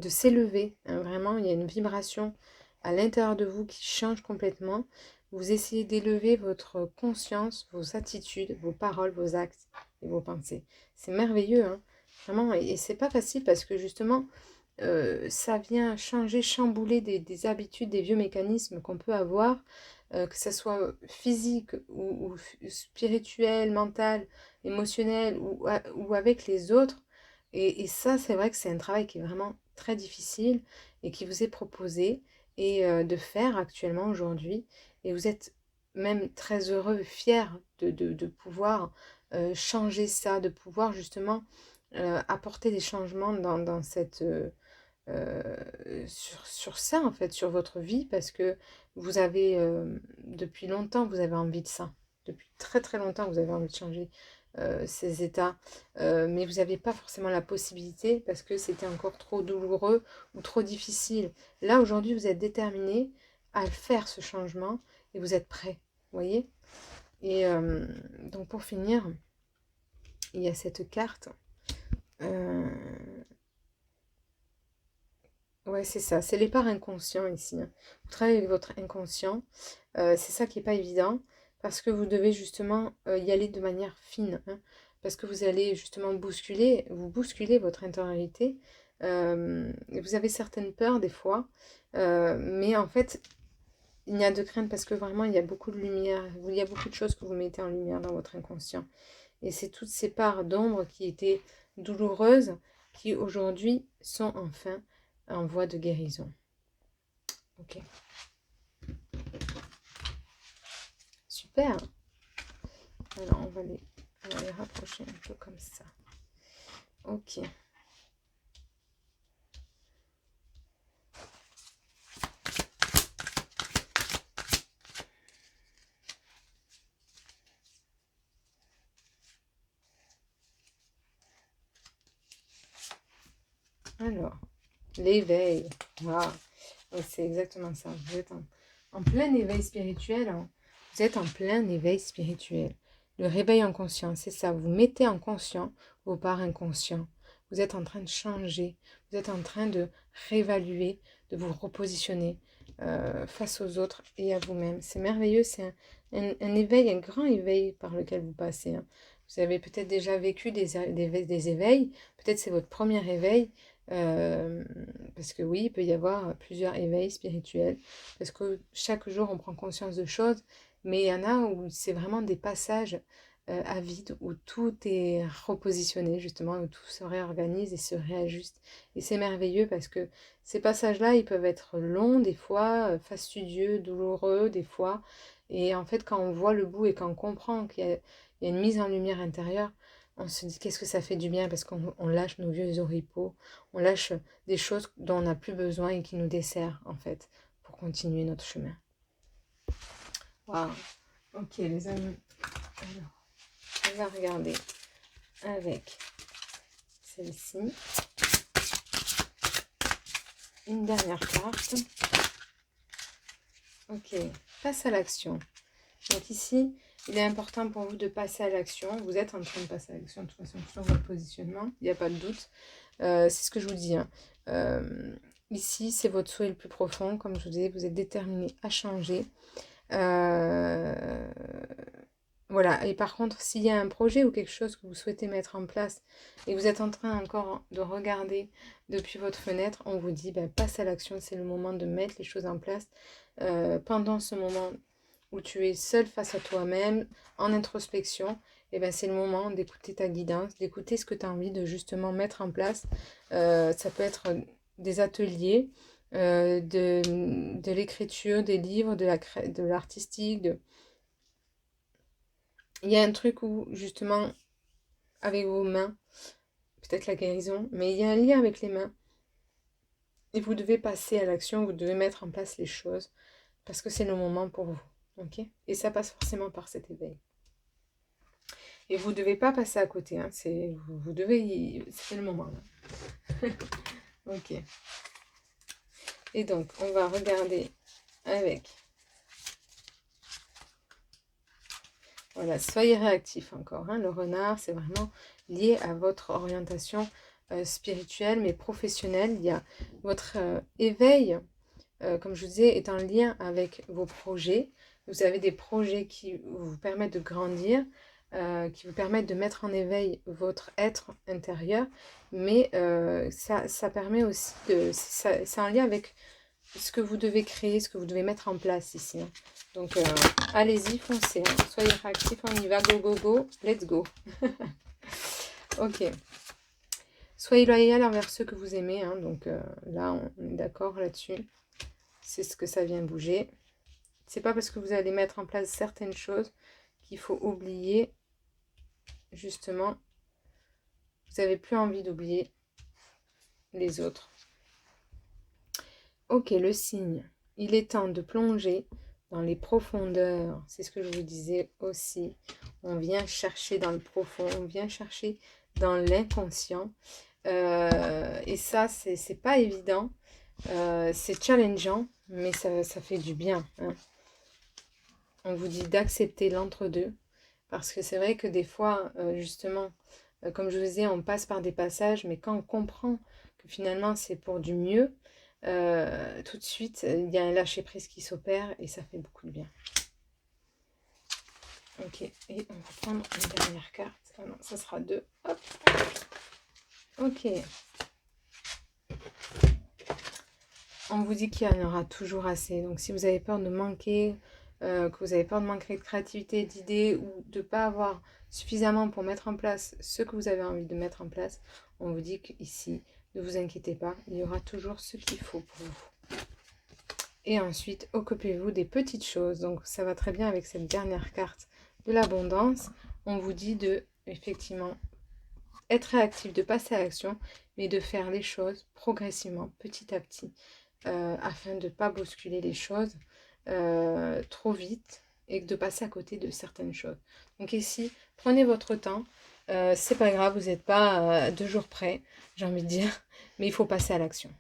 s'élever. Hein, vraiment, il y a une vibration à l'intérieur de vous qui change complètement. Vous essayez d'élever votre conscience, vos attitudes, vos paroles, vos actes et vos pensées. C'est merveilleux, hein, vraiment. Et c'est pas facile parce que justement, ça vient changer, chambouler des habitudes, des vieux mécanismes qu'on peut avoir, que ce soit physique ou spirituel, mental, émotionnel ou avec les autres. Et ça, c'est vrai que c'est un travail qui est vraiment très difficile et qui vous est proposé et de faire actuellement aujourd'hui. Et vous êtes même très heureux, fier de pouvoir changer ça, de pouvoir justement apporter des changements dans cette, sur ça, en fait, sur votre vie, parce que vous avez, depuis longtemps, vous avez envie de ça. Depuis très très longtemps, vous avez envie de changer ces états, mais vous n'avez pas forcément la possibilité parce que c'était encore trop douloureux ou trop difficile. Là, aujourd'hui, vous êtes déterminé à faire ce changement et vous êtes prêt, vous voyez? Et donc, pour finir, il y a cette carte. Ouais, c'est ça, c'est les parts inconscients ici. Hein. Vous travaillez avec votre inconscient, c'est ça qui n'est pas évident, parce que vous devez justement y aller de manière fine, hein, parce que vous allez justement vous bousculez votre intériorité, et vous avez certaines peurs des fois, mais en fait, il n'y a de crainte parce que vraiment, il y a beaucoup de lumière, il y a beaucoup de choses que vous mettez en lumière dans votre inconscient. Et c'est toutes ces parts d'ombre qui étaient douloureuses, qui aujourd'hui sont enfin en voie de guérison. Ok. Super. Alors, on va les rapprocher un peu comme ça. Ok. Alors, l'éveil. Waouh. C'est exactement ça. Vous êtes en plein éveil spirituel. Hein. Vous êtes en plein éveil spirituel. Le réveil en conscience, c'est ça. Vous mettez en conscient vos parts inconscients. Vous êtes en train de changer. Vous êtes en train de réévaluer, de vous repositionner face aux autres et à vous-même. C'est merveilleux. C'est un éveil, un grand éveil par lequel vous passez. Hein. Vous avez peut-être déjà vécu des éveils. Peut-être c'est votre premier éveil. Euh, Parce que oui, il peut y avoir plusieurs éveils spirituels, parce que chaque jour on prend conscience de choses, mais il y en a où c'est vraiment des passages à vide, où tout est repositionné justement, où tout se réorganise et se réajuste. Et c'est merveilleux parce que ces passages-là, ils peuvent être longs des fois, fastidieux, douloureux des fois. Et en fait, quand on voit le bout et quand on comprend qu'il y a une mise en lumière intérieure, on se dit qu'est-ce que ça fait du bien parce qu'on lâche nos vieux oripeaux, on lâche des choses dont on n'a plus besoin et qui nous desservent en fait pour continuer notre chemin. Waouh. Ok les amis. Alors, on va regarder avec celle-ci. Une dernière carte. Ok, passe à l'action. Donc ici, il est important pour vous de passer à l'action. Vous êtes en train de passer à l'action de toute façon sur votre positionnement, il n'y a pas de doute. C'est ce que je vous dis. Hein. Ici, c'est votre souhait le plus profond. Comme je vous disais, vous êtes déterminé à changer. Voilà, et par contre, s'il y a un projet ou quelque chose que vous souhaitez mettre en place et vous êtes en train encore de regarder depuis votre fenêtre, on vous dit, ben, passe à l'action, c'est le moment de mettre les choses en place. Pendant ce moment où tu es seul face à toi-même, en introspection, et ben, c'est le moment d'écouter ta guidance, d'écouter ce que tu as envie de justement mettre en place. Ça peut être des ateliers, de l'écriture, des livres, de l'artistique, il y a un truc où, justement, avec vos mains, peut-être la guérison, mais il y a un lien avec les mains. Et vous devez passer à l'action, vous devez mettre en place les choses, parce que c'est le moment pour vous. Ok? Et ça passe forcément par cet éveil. Et vous ne devez pas passer à côté, hein, vous devez c'est le moment là. Ok. Et donc, on va regarder avec. Voilà, soyez réactifs encore. Hein. Le renard, c'est vraiment lié à votre orientation spirituelle, mais professionnelle. Il y a votre éveil, comme je vous disais, est en lien avec vos projets. Vous avez des projets qui vous permettent de grandir, qui vous permettent de mettre en éveil votre être intérieur, mais ça permet aussi c'est en lien avec ce que vous devez créer, ce que vous devez mettre en place ici. Hein. Donc, allez-y, foncez. Hein. Soyez réactifs, on y va. Go, go, go. Let's go. Ok. Soyez loyal envers ceux que vous aimez. Hein. Donc, là, on est d'accord là-dessus. C'est ce que ça vient bouger. C'est pas parce que vous allez mettre en place certaines choses qu'il faut oublier, justement, vous n'avez plus envie d'oublier les autres. Ok, le signe. Il est temps de plonger dans les profondeurs. C'est ce que je vous disais aussi. On vient chercher dans le profond, on vient chercher dans l'inconscient. Et ça, c'est pas évident. C'est challengeant, mais ça fait du bien. Hein. On vous dit d'accepter l'entre-deux. Parce que c'est vrai que des fois, justement, comme je vous disais, on passe par des passages, mais quand on comprend que finalement c'est pour du mieux, tout de suite, il y a un lâcher-prise qui s'opère et ça fait beaucoup de bien. Ok, et on va prendre une dernière carte. Ah non, ça sera 2. Hop. Ok. On vous dit qu'il y en aura toujours assez. Donc si vous avez peur de manquer, que vous avez peur de manquer de créativité, d'idées ou de ne pas avoir suffisamment pour mettre en place ce que vous avez envie de mettre en place, on vous dit qu'ici, ne vous inquiétez pas, il y aura toujours ce qu'il faut pour vous. Et ensuite, occupez-vous des petites choses. Donc ça va très bien avec cette dernière carte de l'abondance. On vous dit de, effectivement, être réactif, de passer à l'action, mais de faire les choses progressivement, petit à petit, afin de ne pas bousculer les choses trop vite et de passer à côté de certaines choses. Donc ici, prenez votre temps. C'est pas grave, vous n'êtes pas 2 jours près, j'ai envie de dire, mais il faut passer à l'action.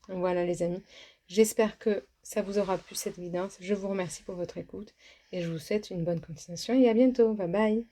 Donc voilà les amis, j'espère que ça vous aura plu cette guidance. Je vous remercie pour votre écoute et je vous souhaite une bonne continuation et à bientôt. Bye bye.